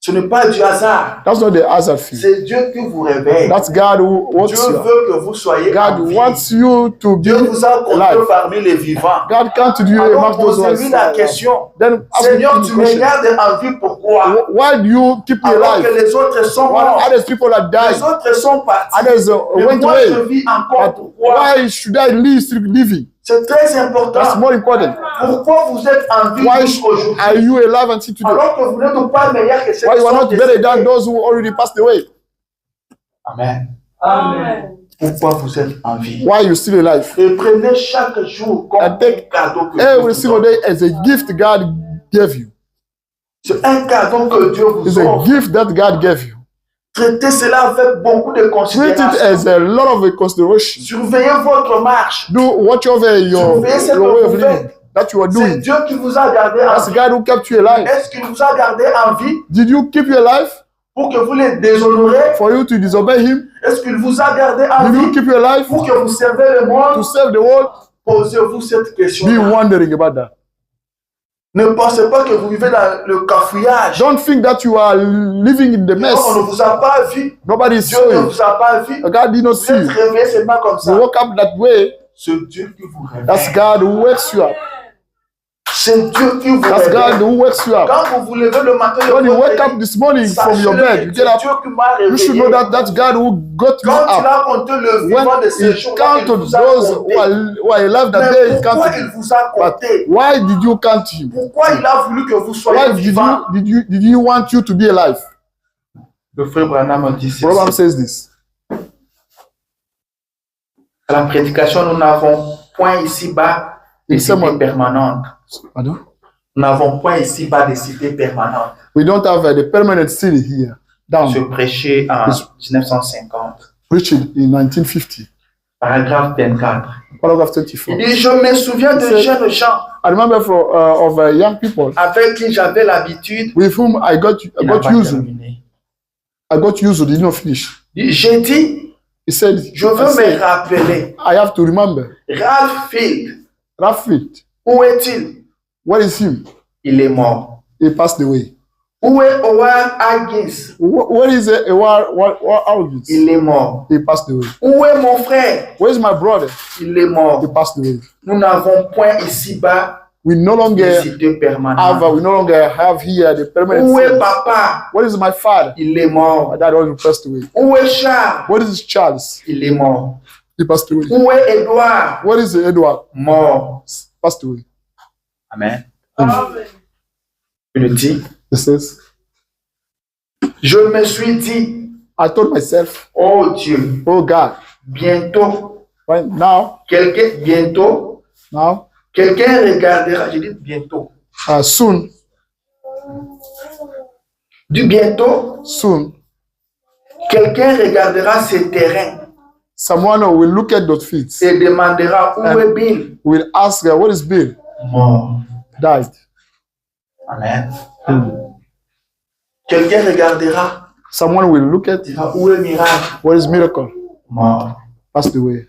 Ce n'est pas du hasard. That's not the hazard fee. C'est Dieu qui vous réveille. That's God who Dieu wakes you up. veut que vous soyez en God vie. wants you to be Dieu vous a compté alive. parmi les vivants. God counted you Alors among those who are posez-lui la alive. question. Then ask Seigneur, him tu the me question. gardes en vie, pourquoi? Why do you keep me Alors que alive? les autres sont While morts. others people are Les dying, autres sont partis. others Mais went moi, je away. vis encore. But Pourquoi? why should I still living? C'est très That's important. more important. Pourquoi vous êtes en vie Why jusqu'aujourd'hui? are you alive until today? Alors que vous n'êtes pas meilleur que ceux Why qui you are sont not better than décédés. those who already passed away? Amen. Amen. Pourquoi vous êtes en vie? Why you still alive? Et prenez chaque jour comme And take un cadeau que Dieu Every vous single donne. day as a gift God gave you. C'est un cadeau que Dieu vous It's a offre. gift that God gave you. Traitez cela avec beaucoup de Treat it considération. as a lot of consideration. Surveillez votre marche. Do watch over your way of living that you are C'est doing. Dieu qui vous a gardé en That's vie. God who kept you alive. Est-ce qu'il vous a gardé en vie Did you keep you alive pour que vous les déshonorez? for you to disobey Him? Est-ce qu'il vous a gardé en Did you vie keep you alive pour que vous servez le to monde? save the world? Posez-vous cette question. Be wondering about that. Ne pensez pas que vous vivez dans le cafouillage. Don't think that you are living in the On ne mess. vous a pas vu. Nobody is Dieu ne showing. vous a pas vu. God did not Vous see êtes you. réveillé seulement comme You ça. woke up that way. C'est Dieu qui vous That's réveille. God who wakes you up. C'est Dieu qui vous That's God réveille. who wakes you up. Quand vous vous levez le matin, When you wake votre up this morning from your bed, you c'est get up. Dieu qui m'a You should réveillé. know that that's God who got you Quand il up. a compté le When vivant de ces He jours-là, il counted vous a those compté. who are alive that day, Mais He pourquoi counted. il vous a But compté? why did you count Him? Pourquoi il a voulu que vous soyez Why vivant? did He want you to be alive? Le frère Branham dit ceci. Proverbs says this. À la prédication, nous n'avons point ici-bas de cité Someone- permanente. Pardon? Nous n'avons point ici-bas de cité permanente. We don't have the permanent city here. Je Down. prêchais en Yes. 1950. Preached in 1950. Paragraphe 24. Paragraph Il 24. dit, je me souviens de C'est- jeunes gens I remember of young people avec qui j'avais l'habitude. with whom I got Il n'a pas used. terminé. I got used. Did not finish. J'ai dit, He said, je veux me rappeler. I have to remember. Ralph Field, Raffield, où est-il? where is him? Il est mort. He passed away. Où est Howard Higgins? Where is Algis? Il est mort. He passed away. Où est mon frère? Where is my brother? Il est mort. He passed away. Nous n'avons point ici-bas We no de longer cité permanente. we no longer have here the permanent Où est city. papa? Where is my father? Il est mort. My dad also passed away. Où est Charles? Where is Charles? Il est mort. He passed away. Où est Edouard? Where is Edward? Mort. Passed away. Amen. Amen. Il dit, He says, je me suis dit, I told myself, oh Dieu, oh God, bientôt, right now, quelqu'un regardera, je dis bientôt, soon, du bientôt, soon, quelqu'un regardera ces terrains someone will look at those feet, et demandera où est Bill? will ask, what is Bill? Mort. Died. Amen. Quelqu'un regardera Someone will look at dira, où est le miracle? what is miracle? Mort. Passed away.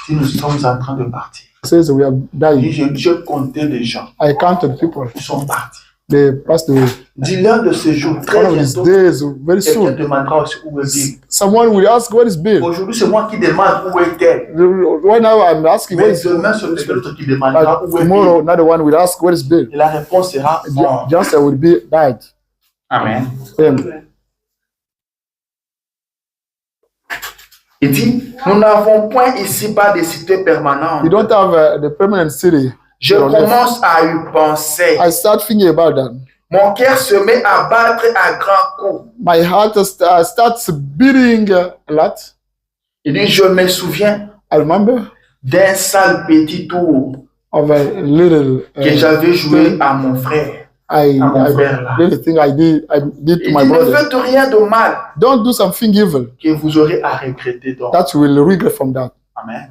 Si nous sommes en train de partir, Says we have died. je comptais les gens I counted people. qui sont partis. They passed away. Dis l'un de ces jours, très One of these bientôt, days, very quelqu'un soon, demandera aussi où est Bill. someone will ask, what is Bill? Aujourd'hui, c'est moi qui demande où est-elle. Right now, I'm asking, what Mais is demain, c'est quelqu'un d'autre qui demandera où est Bill. tomorrow, another one will ask, what is Bill? Et la réponse sera mort. The answer will be died. Amen. Amen. Il dit, nous n'avons point ici-bas des cités permanentes. You don't have the permanent city. Je commence à y penser. I start thinking about that. Mon cœur se met à battre à grands coups. My heart starts beating a lot. Il dit, je me souviens I remember d'un sale petit tour of a little que j'avais joué à mon frère. little thing I did to Il my dit, ne brother. faites rien de mal Don't do something evil que vous aurez à regretter donc. that you will regret from that. Amen.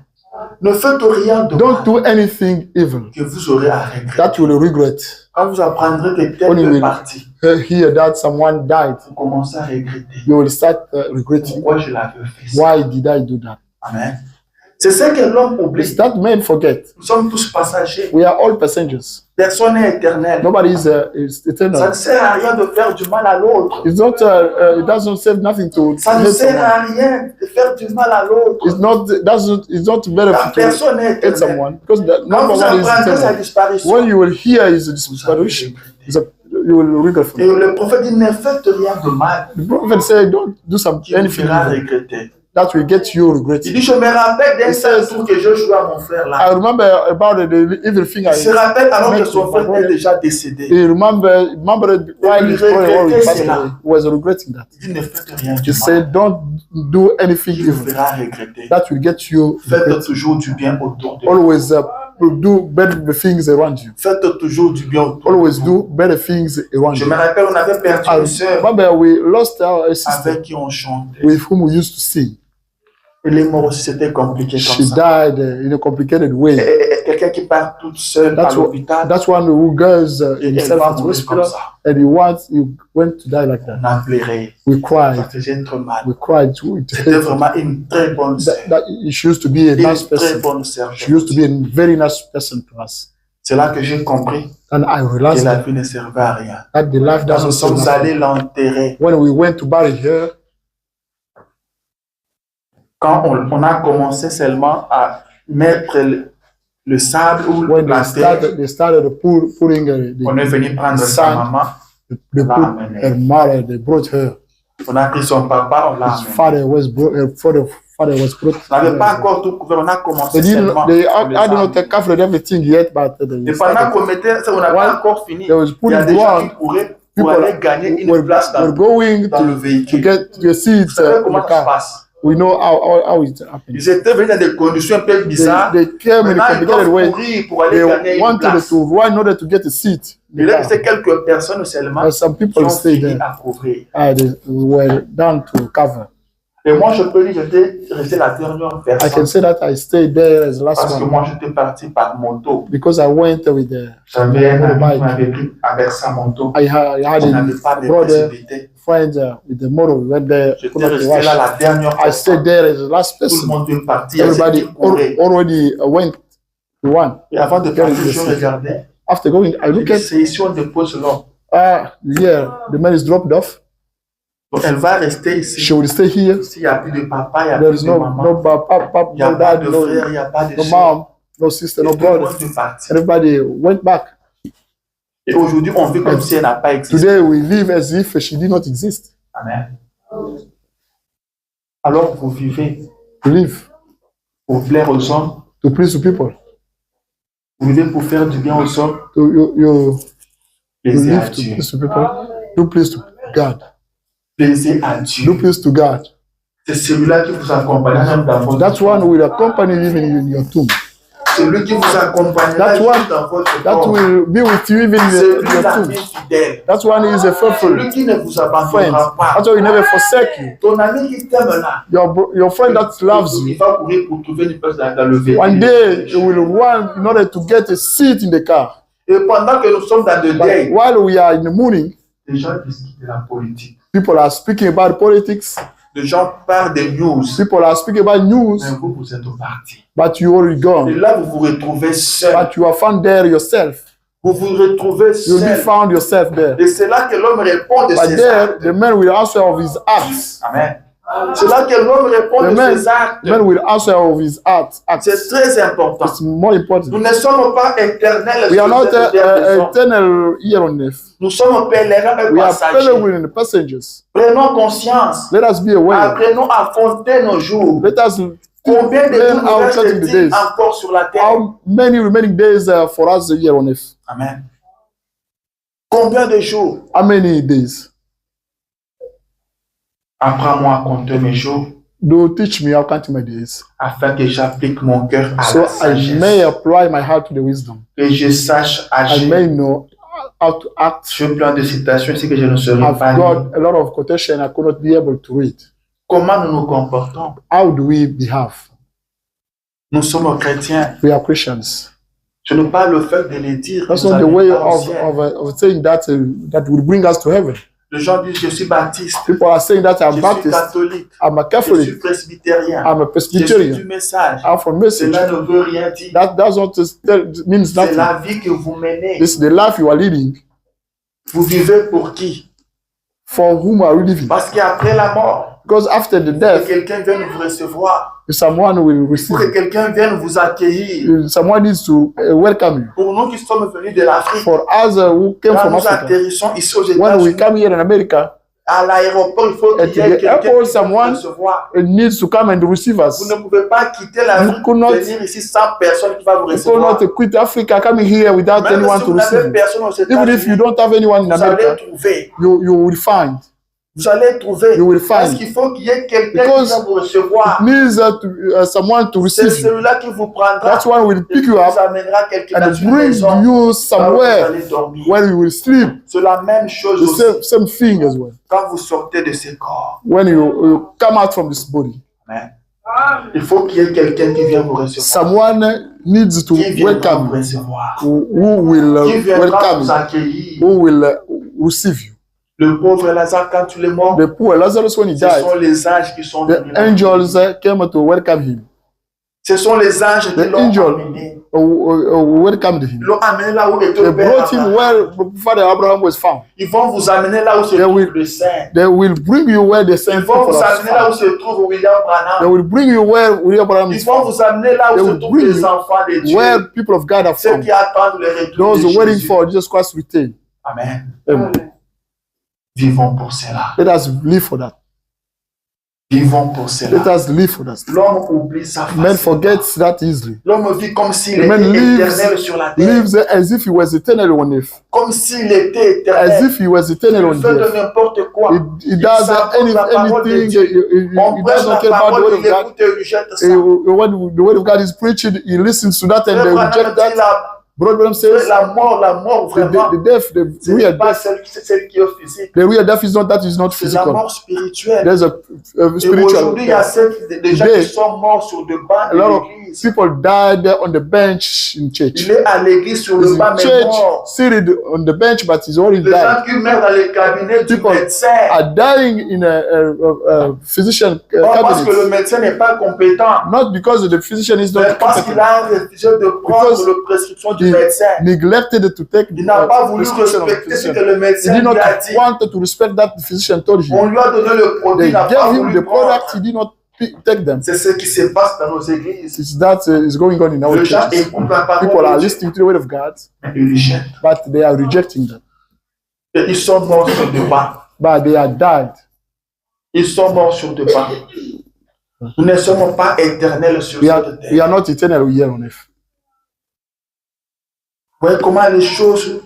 Ne faites rien de Don't mal do anything evil que vous aurez à regretter. that you will regret. Quand vous apprendrez que tel When you est will parti, hear that someone died, vous commencez à regretter. you will start regretting. Pourquoi je l'avais fait ça? Why did I do that? Amen. C'est ce que l'homme oublie. It's that men forget. Nous sommes tous passagers. We are all passengers. Personne n'est éternel. Nobody is Ça eternal. ne sert à rien de faire du mal à l'autre. It's not. It doesn't save nothing to Ça ne hate sert someone. à rien de faire du mal à l'autre. It's not. Doesn't. It's not Car better to personne n'est hate éternel. someone because Quand vous number one is apprendrez sa eternal. disparition, When you will hear his vous allez disparition, regretter. you will regret for Et it. le prophète dit, ne faites rien de mal The prophet said, "Don't do qui vous anything fera evil regretter. that will get you Il regretting." dit, je me rappelle d'un seul tour que je jouais à mon frère I là. remember about the evil thing Il se I. rappelle alors que son frère est déjà décédé. He remembered while his brother already passed cela. away. He was regretting that. Il dit, ne faites rien du He mal said, "Don't do anything qui vous evil fera regretter. that will get you Faites regret. toujours du bien autour de vous. Always do better things around you. Faites toujours du bien autour de Always vous. do better things around Je you." me rappelle, on avait perdu I une sœur remember we lost our sister avec qui on chantait. with whom we used to sing. Elle est morte aussi, c'était compliqué She comme ça. died in a complicated way. Quelqu'un qui part toute seule à That's l'hôpital That's one who goes et elle himself va to mourir comme hospital ça. and he went to die like that. On a pleuré. We Ça cried. faisait trop mal. We cried too. C'était vraiment une très bonne sœur. She used to be a Une nice très person. bonne sœur. She used to be a very nice person to us. C'est là que j'ai compris And I que realized la vie ne servait à rien. that the life Quand nous doesn't sommes serve allés nothing. l'enterrer, When we went to bury her, quand on a commencé seulement à mettre le sable ou when la terre, they started putting on est venu prendre sa sand, maman, they put her mother, they brought her. on a pris son papa, on l'a His amené. father was brought. Her father was brought. On n'avait pas encore tout couvert, on a commencé They seulement. had not covered everything yet, but Et they pendant started. qu'on mettait ça, on n'a pas encore fini. They was Il y putting a des gens qui ground. couraient pour People aller gagner une were place dans going le to véhicule. get your seats Vous savez in comment the ça se car. passe? We know how it happens. Ils étaient venus dans des conditions un peu bizarres. They came in a Maintenant, ils complicated doivent way. courir pour aller They gagner une wanted place. to run in order to get a seat. in Il the est car. resté quelques personnes seulement And some qui people ont stayed fini there. à couvrir. They were down to cover. Et moi, je peux dire que j'étais resté la dernière I can personne. say that I stayed there as the last Parce que one moi, j'étais parti par moto. because I went with the J'avais un ami qui motorbike. m'avait pris avec sa moto. I had Je a n'avais pas de brother, possibilité. friend with the motor. We went there. J'étais Could not resté rush. là la dernière I stayed personne. there as the last Tout le person. monde est parti. Il y a ceux Everybody qui couraient. already went to one. Et avant de partir, je Yes. regardais. After going, I Je look dis, at, c'est ici on dépose l'homme. yeah, the man is dropped off. Donc, elle va rester ici. She will stay here. S'il n'y a plus de papa, il n'y a There plus is de no maman. papa, Il n'y a no pas dad, de no frère, il n'y a pas de no soeur. mom, no sister, Et no tout le brother. monde est parti. Everybody went back. Et aujourd'hui, on vit comme si elle n'a pas existé. Today we live as if she did not exist. Amen. Alors, vous vivez To live, pour plaire aux hommes. to please the people. Vous vivez pour faire du bien aux hommes. You Plaisir à live to Dieu. please the people. Do please to God. Plaisir à Do Dieu. please to God. C'est celui-là qui vous accompagnera même dans votre That one will accompany you even in your tomb. Celui qui vous accompagnera That one- jusque dans votre That corps. will be with you even in your Celui-là tomb. qui est fidèle. That one is a faithful Celui qui ne vous friend. abandonnera pas. That's why he never forsake you. Ton ami qui t'aime là. Your friend that loves Il you. va courir pour trouver une place dans le véhicule. One day you will run in order to get a seat in the car. Et pendant que nous sommes dans le But deuil, while we are in the morning, les gens discutent de la politique. People are speaking about politics. Les gens parlent des news. People are speaking about news. Mais vous, vous êtes parti. But you already Et gone. là, vous vous retrouvez seul. But you are found there yourself. Vous vous retrouvez You'll be seul. found yourself there. Et c'est là que l'homme répond de But ses there, actes. the man will answer of his acts. Amen. C'est là que l'homme répond The de ses actes. man will answer of his acts. C'est très important. It's more Nous important. ne sommes pas éternels We are sur not cette terre de son. eternal here on earth. Nous sommes pèlerins et We are passagers. pilgrims and passengers. Prenons conscience. Let us be aware. Apprenons à compter nos jours. Let us Combien de learn jours nous how counting the reste-t-il days. encore sur la terre? How many remaining days for us here on earth? Amen. Combien de jours? How many days? Apprends-moi à compter mes jours Do teach me how counting my days, afin que j'applique mon cœur à so la I may sagesse. apply my heart to the wisdom. Que je sache I may agir. know how to act. J'ai plein de citations ici que je ne saurais I've pas lire. got a lot of quotation I could not be able to read. Comment nous nous comportons? How do we behave? Nous sommes chrétiens. We are Christians. Ce n'est pas le fait de les dire. That's nous not the allons way à l'ancienne. of saying that that will bring us to heaven. Les gens disent je suis baptiste, People are saying that je I'm suis Baptist, catholique, I'm a je suis Catholic, presbytérien, I'm a je suis du Presbyterian, message. I'm from message. Cela ne veut rien dire. That does not means C'est nothing. la vie que vous menez. This is the life you are leading. Vous vivez pour qui? For whom are you living? Parce qu'après la mort, Because after the que death, quelqu'un vienne vous recevoir, someone will pour receive. que quelqu'un vienne vous accueillir. Someone needs to welcome you. Pour nous qui sommes venus de l'Afrique, For us who came quand from nous Africa, atterrissons ici aux when we États-Unis, come here in America, à l'aéroport, il faut at qu'il y ait the quelqu'un qui airport, vienne vous someone recevoir. needs to come and receive us. Vous ne pouvez pas quitter l'Afrique You pour could not- venir ici sans personne qui va vous You recevoir. cannot quit Africa coming here without Même anyone si to vous receive n'avez you. personne aux Even if you États-Unis, don't have anyone in vous allez America, trouver. you will find. Vous allez trouver. You will Parce find. qu'il faut qu'il y ait quelqu'un qui Because va vous recevoir. Needs someone to C'est receive you. celui-là qui vous prendra. That's one will Et pick qui you vous up amènera quelque part and dans une bring maison. you Là où vous somewhere allez dormir. where you will sleep. C'est la même chose The aussi same thing as well. quand vous sortez de ce corps. When you come out from this body, Amen. Il faut qu'il y ait quelqu'un qui vienne vous recevoir. someone needs to Qui viendra vous welcome you. recevoir. Who will Qui viendra welcome vous you. accueillir. Who will receive you. Le pauvre Lazare, quand il est mort, The poor Lazarus, when he ce died, sont les anges qui sont the venus. angels came to welcome him. Ce sont les anges qui The l'ont angel amené. welcomed him. Ils l'ont amené là où était They le père brought him Abraham. where Father Abraham was found. Ils vont vous amener là où se They trouve will- le Saint. They will bring you where the Ils saint vont people vous are amener là où found. se trouve William They Branham. will bring you where William Abraham Ils is vont found. vous amener là où They se will trouvent bring les you enfants de Dieu. Where people of God are Ceux found. qui attendent le retour Those de waiting Jésus. for Jesus Christ's return. Amen. Amen. Vivons pour cela. Let us live for that. Vivons pour Let cela. us live for that. L'homme oublie sa Man façon. forgets that easily. L'homme vit comme s'il The man était lives- éternel sur la terre. Lives as if he was eternal on earth. Comme s'il était As éternel. if he was eternal Il on fait de earth. n'importe quoi. He does s'apporte la parole de anything. Dieu. He On prêche doesn't la care about the parole, word il of God. écoute et il rejette ça. When the word of God is preached, he listens to that and they Frère Branham reject dit that. Brother Branham says la mort vraiment, the death, ce the n'est real pas death, celle qui est physique. the real death is not that is not C'est la physical. mort spirituelle. There's a Et spiritual aujourd'hui, il y a des gens Today, qui sont morts sur le banc a de lot of l'église. people died on the bench in church. Il est à l'église sur He's le banc, in mais church, mort. seated on the bench, but he's already Les gens died. qui meurent dans les cabinets du People médecin. are dying in a physician Pas parce que le cabinet. médecin n'est pas compétent, Not because the physician is mais not parce qu'il competent, a refusé de prendre Because la prescription du he médecin. neglected to take Il n'a pas voulu prescription of the respecter ce physician. que le He médecin did not lui a dit. want to respect that the physician told On him. lui a donné le produit, They il n'a pas gave him voulu the product, he prendre. did not take them. C'est ce qui se passe dans nos églises. It's that is going on in our Les gens churches. écoutent la parole People are de Dieu, listening to the word of God, mais ils rejettent. but they are rejecting that. Et ils sont morts sur le banc. But they are died. Ils sont morts sur le banc. Nous ne sommes pas éternels sur We are, cette terre. we are not eternal here on earth. Vous voyez comment les choses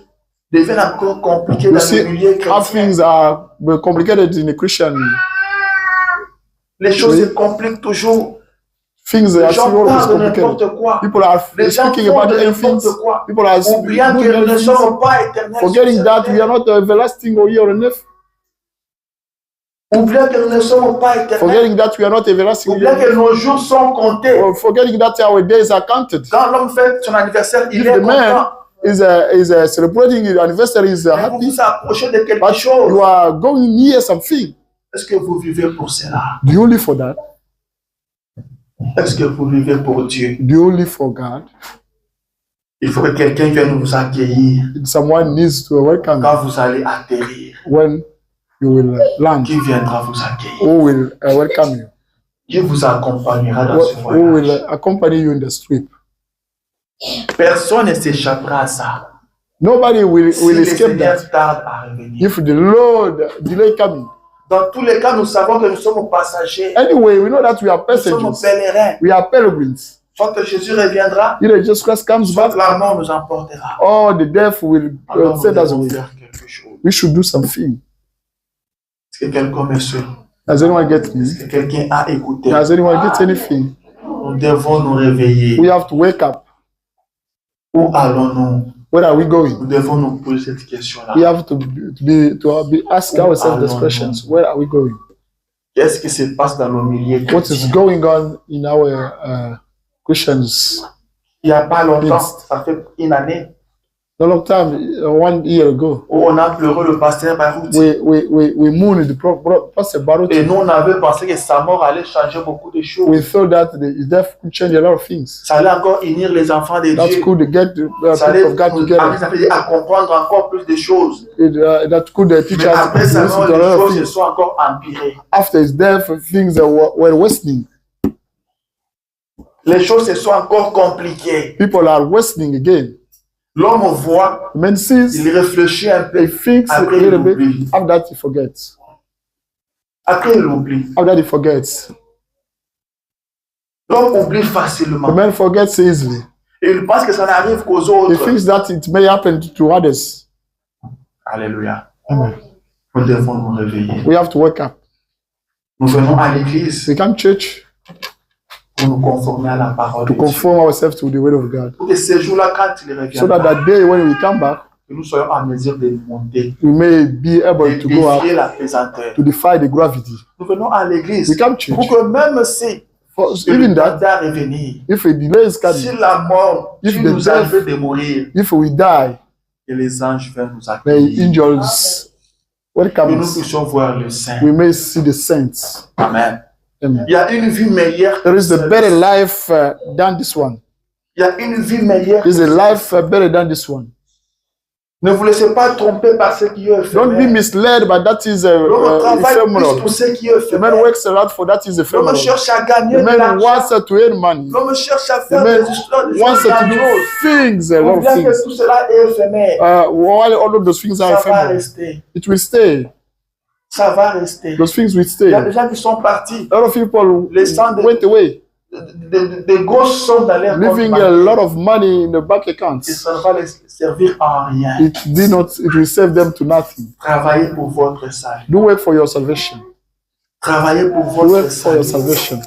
deviennent encore compliquées You dans see le milieu how chrétien. things are complicated in the Christian. Les choses Oui. se compliquent toujours. Things Les are gens still always parlent de complicated. n'importe quoi. People are Les gens speaking font about de anything. n'importe quoi. People are Oubliant que doing nous ne anything, sommes pas éternels. forgetting sur that cette we are terre. not everlasting or here on earth. Oubliant que nous ne sommes pas éternels. Forgetting that we are not everlasting. Oubliant que nos jours sont comptés. Or forgetting that our days are counted. Quand l'homme fête son anniversaire, il If est the man content. is celebrating his anniversary, is Vous happy, vous approchez de quelque but chose. you are going near something. Est-ce que vous vivez pour cela? Do you live for that? Est-ce que vous vivez pour Dieu? Do you live for God? Il faut que quelqu'un vienne vous accueillir Someone needs to welcome quand vous allez atterrir. you when you will land. Qui viendra vous accueillir? Who will welcome you? Qui vous accompagnera dans ce Who will voyage? accompany you in the trip? Personne ne s'échappera à ça. Nobody will Si le escape Seigneur that. tarde à revenir. If the Lord delay coming. Dans tous les cas, nous savons que nous sommes passagers. Anyway, we know that we are Nous sommes passengers. pèlerins. We are pilgrims. Soit que Jésus reviendra, Either Jesus Christ comes soit back, que la mort nous emportera. or the death will Alors nous send us devons away. faire quelque chose. We should do something. Est-ce que quelqu'un me suit? Does anyone get me? Est-ce que quelqu'un a écouté? Does anyone get anything? Nous devons nous réveiller. We have to wake up. Où allons-nous? Where are we going? Nous devons nous poser cette question-là. We have to be ask ourselves these questions. Where are we going? Qu'est-ce qui se passe dans nos milieux What is chrétiens? going on in our Christians? Il n'y a pas longtemps, Yes. ça fait une année, A long time, 1 year ago, où on a pleuré le pasteur Barouti. we mourned the Pastor Et Baruti. nous, on avait pensé que sa mort allait changer beaucoup de choses. We thought that his death could change a lot of things. Ça allait encore unir les enfants de That Dieu. could get the Ça people allait of God nous together. amener, ça veut dire, à comprendre encore plus de choses. That could teach Mais us après to sa listen mort, to a les lot of choses se things. sont encore empirées. After his death, things were worsening. Les choses se sont encore compliquées. People are worsening again. L'homme voit, Man sees, il réfléchit un peu. he thinks a Après, il little bit. oublie. After that, he forgets. Après, il oublie. After that, he forgets. L'homme oublie The facilement. man forgets easily. Et il pense que ça n'arrive qu'aux He autres. thinks that it may happen to others. Alléluia. Amen. Nous devons nous réveiller. We have to wake up. Nous venons à l'église We come to church pour nous conformer à la parole to de Dieu. conform ourselves to the word of God. Pour que ce jour-là, quand il So that reviendra, that day when we come back, que nous soyons en mesure de monter, we may be de able to go up défier la pesanteur. to defy the gravity. Nous venons à l'église We come to pour church. que même si For, le even that, temps à revenir, if a delay is si coming, la mort, If si the nous death- arrive de mourir, if we die, que les anges viennent nous the accueillir. angels, when it Que nous comes, puissions voir le Saint. we may see the saints. Amen. Amen. Il y a une vie meilleure. There is a better life than this one. Il y a une vie meilleure. There is a life better than this one. Ne vous laissez pas tromper par ce qui est Don't be éphémère. misled by that is L'homme travaille plus ephemeral. pour ce qui est The man éphémère. works a lot for that is L'homme ephemeral. cherche à gagner The de man l'argent. wants to earn money. L'homme cherche à The faire man des histoires, des wants choses to do grandioses. things, a lot On of vient que things. tout cela est éphémère. While all of those things are Ça va ephemeral, rester. it will stay. Ça va rester. Those things will Il stay. y a A des gens qui sont partis. lot of people Laissant went away, Des grosses sommes dans leur compte leaving a bancaire. lot of money in the bank Et accounts. ça ne va les servir à rien. It will save them to nothing. Travaillez pour votre salut. Do work for your salvation. Travaillez pour Do votre work for your salut. salvation.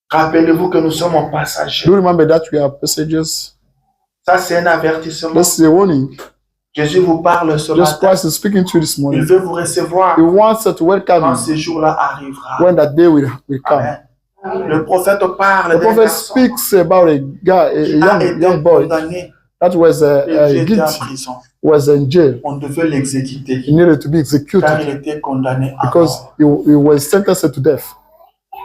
Rappelez-vous que nous sommes en passagers. Do remember that we are passengers. Ça, c'est un avertissement. This is a warning. Jésus vous parle ce Jesus matin. Christ is speaking to you this Il morning. veut vous recevoir He wants us to welcome quand you ce jour-là arrivera. when that day will come. Amen. Le prophète parle The d'un prophet garçon speaks about a guy, qui a été young boy condamné that was et qui était en guilty, prison. was in jail. On devait l'exécuter He needed to be car executed il était condamné à because mort. he was sentenced to death.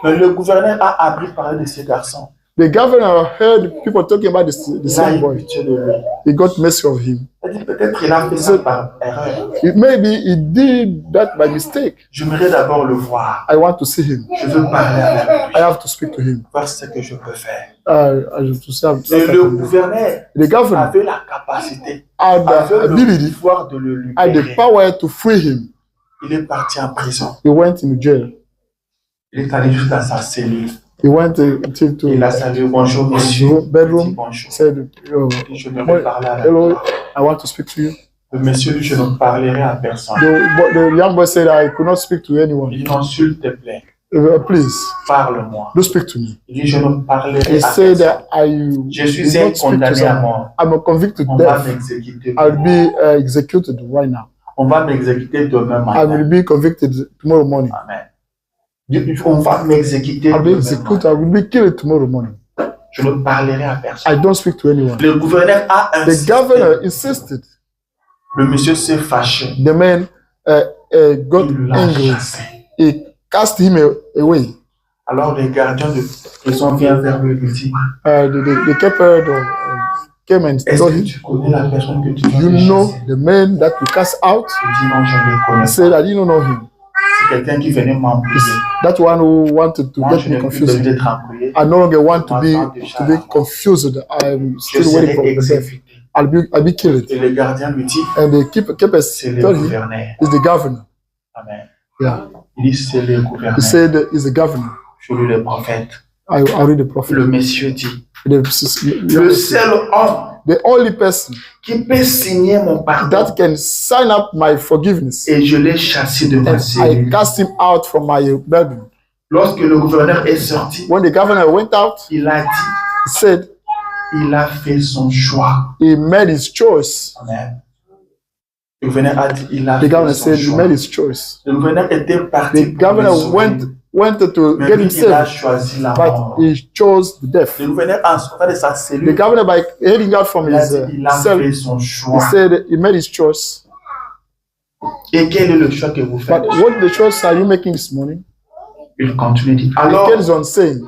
Mais le gouverneur a appris parler de ce garçon. The governor heard people talking about the Il a same eu boy. pitié de lui. He got mercy of him. Il a dit peut-être qu'il a fait ça par erreur. Maybe he did that by mistake. J'aimerais d'abord le voir. I want to see him. Je veux parler avec lui. I have to speak to him. Voir ce que je peux faire. I have to see what Et I le can do. gouverneur The governor avait la capacité, had the avait le ability, pouvoir de le had the libérer. power to free him. Il est parti en prison. He went into jail. Il est allé jusqu'à sa cellule. He went to Il a salué bonjour monsieur. his Il dit bedroom. bonjour. Said, oh, Il dit, je vais parler avec hello, toi. I want to speak to you. Le monsieur dit je ne parlerai à personne. The young boy said, I could not speak to anyone. Il dit non s'il te plaît, Please, parle-moi. do speak to me. Il dit je ne parlerai He à said, personne. Je suis will un not speak to condamné à someone. mort. I'm a convicted On va death. m'exécuter. I'll be executed right now. On va m'exécuter demain I will matin. be convicted tomorrow morning. Amen. On va m'exécuter I'll be demain executed. matin. I will be killed tomorrow morning. Je ne parlerai à personne. I don't speak to anyone. Le gouverneur a The insisté. governor insisted. Le monsieur s'est fâché. The man got Il l'a angry. chassé. He cast him away. Alors les gardiens de prison viennent vers lui et lui disent, The keeper came and est-ce told que him, tu connais la personne que tu you viens de know chasser? the man that you cast out? Il dit non, je ne le He connais said, pas. I didn't know him. C'est quelqu'un qui venait m'embrouiller. That one who wanted to Moi, get je me n'ai plus besoin confused. d'être embrouillé. I no longer want to be confused. I'm Je still waiting serai for the death. exécuté. I'll be killed. Et le gardien lui dit, And the keeper c'est le told him, gouverneur. is the governor. Amen. Yeah. Il dit, c'est le He gouverneur. said, is the governor. Je lis le prophète. I read the prophet. Le monsieur dit, The seul homme only person qui peut signer mon pardon, that can sign up my forgiveness. et je l'ai chassé de ma And I cellule. cast him out from my bedroom. Lorsque le gouverneur est sorti, When the governor went out, il a dit, he said il a fait son choix. he made his choice. Amen. Le gouverneur a dit, il a The governor fait son said he choix. made his choice. Le gouverneur était parti The pour me governor sauver. went to Mais get lui, il a himself, choisi la but mort. he chose the death. Le gouverneur, en sortant de sa The cellule, governor, by heading out from il a his dit, il a cell, fait son he choix. said he made his choice. Et quel est le choix que vous faites? But what the choice are you making this morning? Il continue, dit, He alors, carries on saying,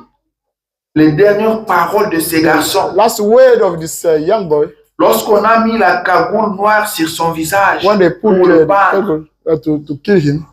les dernières paroles de ces garçons, last word of this young boy, lorsqu'on a mis la cagoule noire sur son visage when they put pour le battre, to kill him,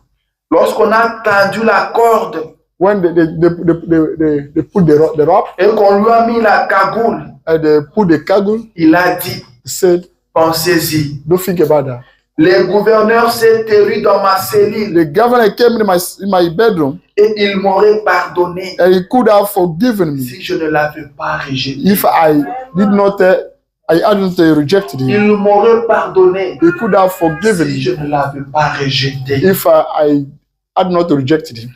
lorsqu'on a tendu la corde when they put the rope et qu'on lui a mis la cagoule, and they put the cagoule, il a dit, he said, pensez-y. don't think about that. Le gouverneur s'est élu dans ma cellule The governor came in my bedroom et il m'aurait pardonné and he could have forgiven me si je ne l'avais pas rejeté. if I hadn't rejected him. Il m'aurait pardonné He could have forgiven si je me ne l'avais pas rejeté. if I had not rejected him.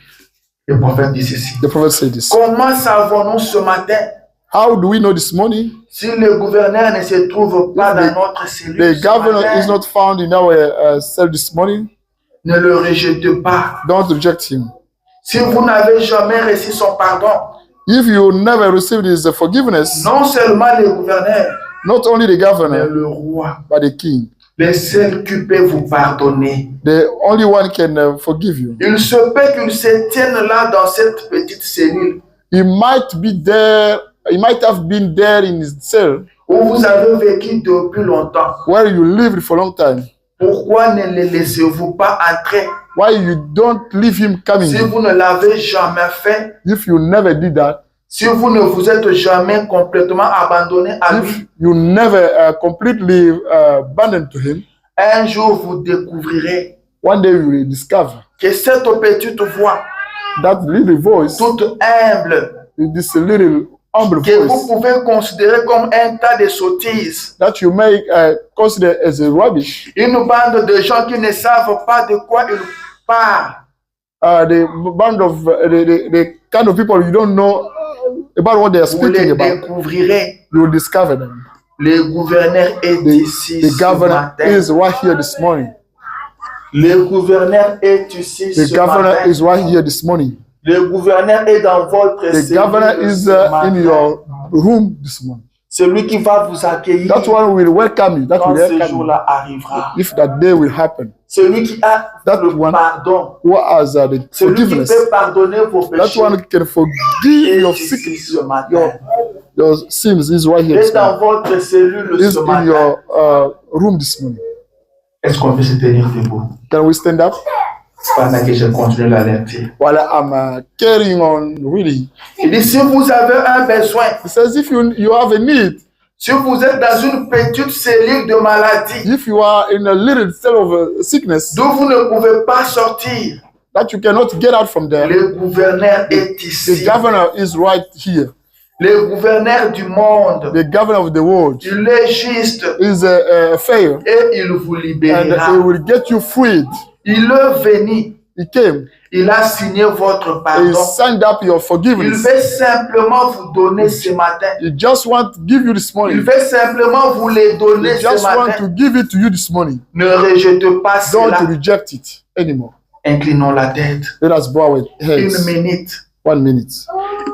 Le prophète dit ceci. The prophet said this. Comment savons-nous ce matin How do we know this morning? si le gouverneur ne se trouve pas dans notre cellule? The ce governor matin, is not found in our cell this morning. ne le rejetez pas. Don't reject him. Si vous n'avez jamais reçu son pardon, If you never received his forgiveness, non seulement le gouverneur, not only the mais governor, le roi, but the king, le seul qui peut vous pardonner. the only one can forgive you. Il se peut qu'il se tienne là dans cette petite cellule He might be there. He might have been there in his cell où vous avez vécu depuis longtemps. where you lived for a long time. Pourquoi ne le laissez-vous pas entrer? Why you don't leave him coming? Si vous ne l'avez jamais fait, If you never did that, si vous ne vous êtes jamais complètement abandonné à lui, if you never completely abandoned to him, un jour vous découvrirez one day you will discover que cette petite voix, that little voice, toute humble, this little humble que vous voice pouvez considérer comme un tas de sottises, that you may consider as a rubbish. une bande de gens qui ne savent pas de quoi ils parlent. The band of the kind of people you don't know about what they are Vous les speaking about. découvrirez. You will discover them. Le gouverneur est ici The ce governor matin. is right here this morning. Le gouverneur est ici The ce governor matin. is right here this morning. Le gouverneur est dans votre The cellule governor is ce in matin. your room this morning. Celui qui va vous accueillir That one will welcome you. That quand will ce welcome you. jour-là arrivera. If that day will happen. Celui qui a That le one pardon. who has the Celui qui forgiveness. peut pardonner vos That péchés. one can forgive est your ici sickness, ce matin. your sins. Is right here. Est This dans morning. votre cellule Is ce in matin. your room this morning. Est-ce qu'on peut se tenir debout Can we stand up? pendant que je continue l'alerter? While I'm carrying on reading. Il dit, si vous avez un besoin, It says if you have a need, si vous êtes dans une petite cellule de maladie, if you are in a little cell of sickness d'où vous ne pouvez pas sortir, that you cannot get out from there, le gouverneur est the ici. governor is right here. Le gouverneur du monde, The governor of the world il est juste is fair, et il vous and libérera. he will get you freed. Il est venu, He came, il a signé votre he pardon. signed up your Il forgiveness. veut simplement vous donner ce matin. He just want to give you this Il morning. veut simplement vous les donner He ce just want to matin. give it to you this morning. Ne rejetez pas Don't cela. reject it anymore. Inclinons la tête. Let us bow our Une heads. minute. 1 minute.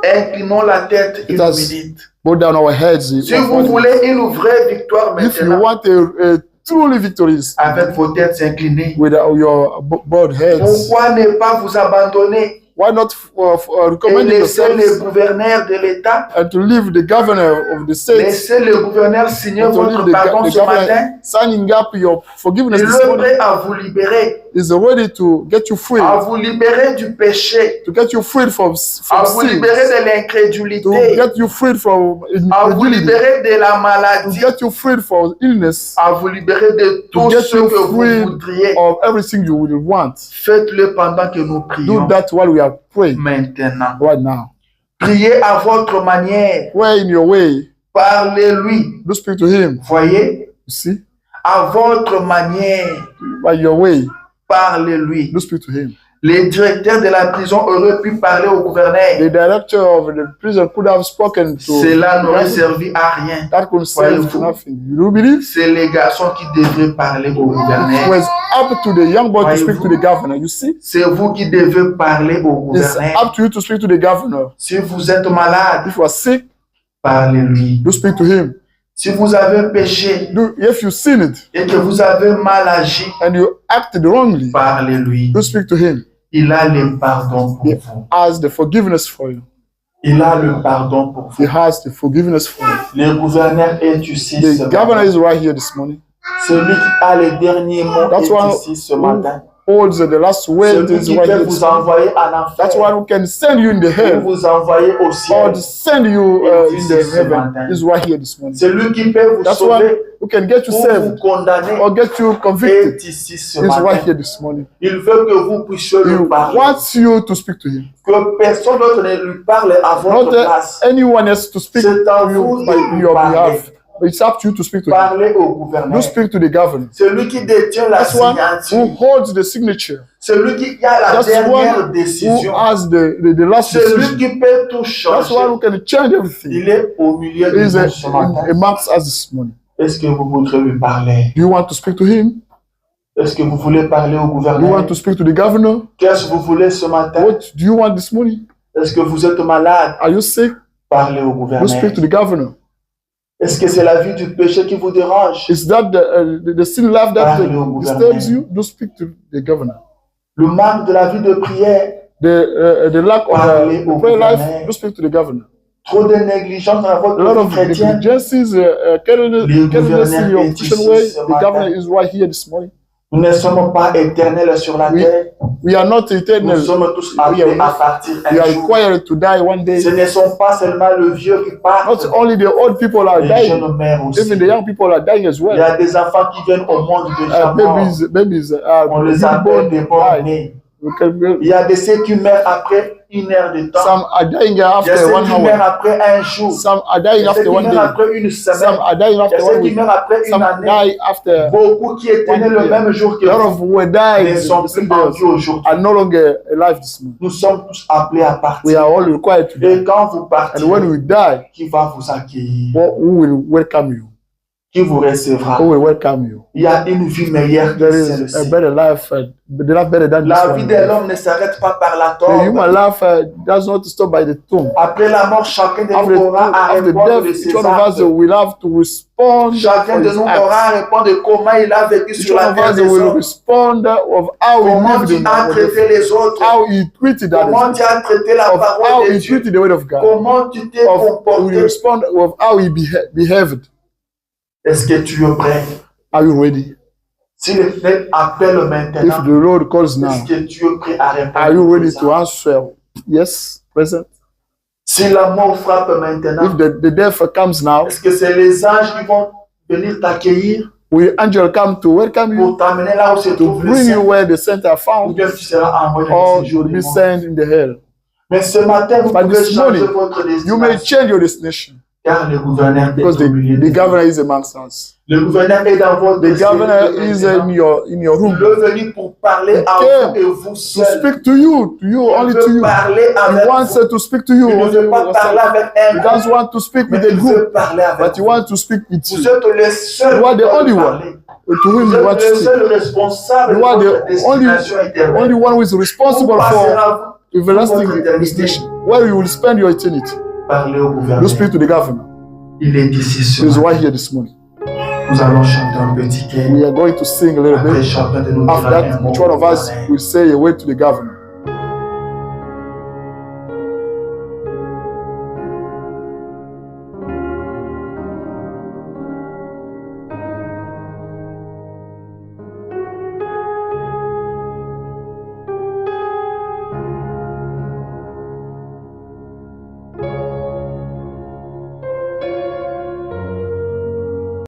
Inclinons la tête Let une us minute. bow down our heads. Si vous voulez une vraie victoire If you maintenant, want a truly victories avec vos têtes inclinées, with your bowed heads, pourquoi ne pas vous abandonner why not et recommend laisser le yourselves gouverneur de l'État, and to leave the governor of the state, laisser le gouverneur signer and to votre leave pardon the ce matin? governor signing up your forgiveness Il this est morning? prêt à vous libérer, Is ready to get you free, à vous libérer du péché, to get you freed from à vous sin, libérer de to l'incrédulité, get you freed from à vous incredulity, libérer de la to maladie, get you freed from illness, à vous libérer de to tout get ce you que vous free voudriez. of everything you will want. Faites-le pendant que nous Do prions that while we are praying maintenant. right now. Priez à votre manière. Pray in your way. Parlez-lui. Do speak to him. Voyez? You see? À votre manière. By your way. Parlez-lui. Do speak to him. Les directeurs de la prison auraient pu parler au gouverneur. The director of the prison could have spoken to. Cela n'aurait servi à rien. That could serve to nothing. You do believe? C'est les garçons qui devraient parler au It gouverneur. was up to the young boy to speak to the governor. You see? C'est vous qui devez parler au It's gouverneur. up to you to speak to the governor. Si vous êtes malade, If you are sick, parlez-lui. do speak to him. Si vous avez péché If you sinned et que vous avez mal agi, and you acted wrongly, parlez-lui. do speak to him. Il a le pardon pour He vous. has the forgiveness for you. Il a le pardon pour He vous. has the forgiveness for you. Le gouverneur est ici ce The governor matin. is right here this morning. Celui qui a les derniers mots That's est why ici ce matin. holds the last word Celui is qui right peut here. vous this morning. envoyer en That's enfer why we can send you in the ou hell vous envoyer au or ciel. to send you in the heaven is right here this morning. Celui qui peut vous That's why sauver we can get you ou vous saved condamner or get you convicted est ici ce is right matin. here this morning. Il veut que vous puissiez He lui parler. wants you to speak to him. Que personne d'autre ne lui parle à votre Not place. anyone else to speak C'est à to you vous by de your parler. behalf. It's up to you to speak to him. Parlez au You gouverneur. speak to the governor. Celui qui détient la That's one who signature. holds the signature. Celui qui a la That's dernière one who décision. has the last Celui decision. qui peut tout That's changer. one who can change everything. Il est au milieu de He's nous ce matin. amongst us this morning. Est-ce que vous voudrez lui parler? Do you want to speak to him? Est-ce que vous voulez parler au Do you gouverneur? want to speak to the governor? Qu'est-ce que vous voulez ce matin? What do you want this morning? Est-ce que vous êtes malade? Are you sick? Parlez au Do gouverneur. speak to the governor. Est-ce que c'est la vie du péché qui vous dérange? Is that the sin life that Parlez au disturbs gouverneur. you? Do speak to the governor. Le manque de la vie de prière? The lack of Parlez au prayer life? gouverneur. Do speak to the governor. Trop de négligence dans A lot votre of vie chrétienne? negligences, carelessness in your est Christian ici way. ce The matin. governor is right here this morning. Nous ne sommes pas éternels sur la Oui. terre. We are not Nous eternal. sommes tous We appelés are- à partir We un are jour. required to die one day. Ce ne sont pas seulement le vieux qui part. Not only the old people are Les dying, jeunes meurent aussi. even the young people are dying as Il y well. a des enfants qui viennent au monde déjà morts. Babies On les being appelle born, des bons die. nés. We can- Il y a des ceux qui meurent après une heure de temps. Some are dying Il y a after ceux 1 qui meurent hour. après un jour. Some are Il dying y a ceux after qui 1 meurent day. après une Some semaine. are dying Il y a after ceux 1 qui week. meurent après une Some année. die after. Beaucoup qui étaient nés le year. même jour que A lot vous of who died ne sont the same plus en days vie aujourd'hui. are no longer alive this morning. Nous sommes tous appelés à We partir. are all required to die. Et quand vous And partez, when we die, qui va vous accueillir? who will welcome you? Qui vous recevra? Who will welcome you? Il y a une vie meilleure que There is a celle-ci. better life, the life better than this La vie de one. l'homme ne s'arrête pas par la The tombe. human life does not stop by the tomb. Après la mort, chacun de After, nous aura à after répondre death, de each ses one of us actes. will have to respond Chacun for de his nous acts. aura à répondre de comment il a vécu Each sur la one of terre us des will hommes. respond of how he Comment lived tu in as traité les autres. how he treated Comment others, tu as traité la of how parole de he Dieu. treated the word of God, Comment tu t'es of we comporté. respond of how he behaved. Est-ce que tu es prêt? Are you ready? Si le Seigneur appelle If maintenant, the Lord calls now, est-ce que tu es prêt à répondre? are you ready à ça? to answer? Yes, present. Si la mort frappe maintenant, If the death comes now, est-ce que c'est les anges qui vont venir t'accueillir will angel come to welcome you, pour t'amener là où se to trouve le bring you ciel? where the center Ou found, bien tu seras envoyé dans or ce you jour will du be monde. sent in the hell? Mais ce matin, vous But pouvez this changer morning, votre You may destination. change your destination Car le gouverneur because est au milieu the de vous. governor is amongst us. Le gouverneur est dans votre The governor destination is maintenant. in your Il room est venu pour parler He à came vous et vous to seul. speak to you, Il only to veut you. parler He avec wants vous. to speak to you. Il ne Only veut pas parler yourself. avec He un doesn't groupe, want to speak mais with a il group, veut parler avec but he vous. wants to speak with Vous you. êtes le seul You are the qui peut only parler. To whom Vous you want êtes to le speak. seul responsable de You are votre the destination éternelle. only one who is Où responsible for passera-vous? everlasting Votre éternité. destination, where you will spend your eternity. Parlez au You gouverneur. speak to the governor. Il est ici ce He's matin. right here this morning. Nous allons chanter un petit We quai. are going to sing a little Après, bit. chacun de nous After dira un that, mot each one au of us gouverneur. will say a word to the governor.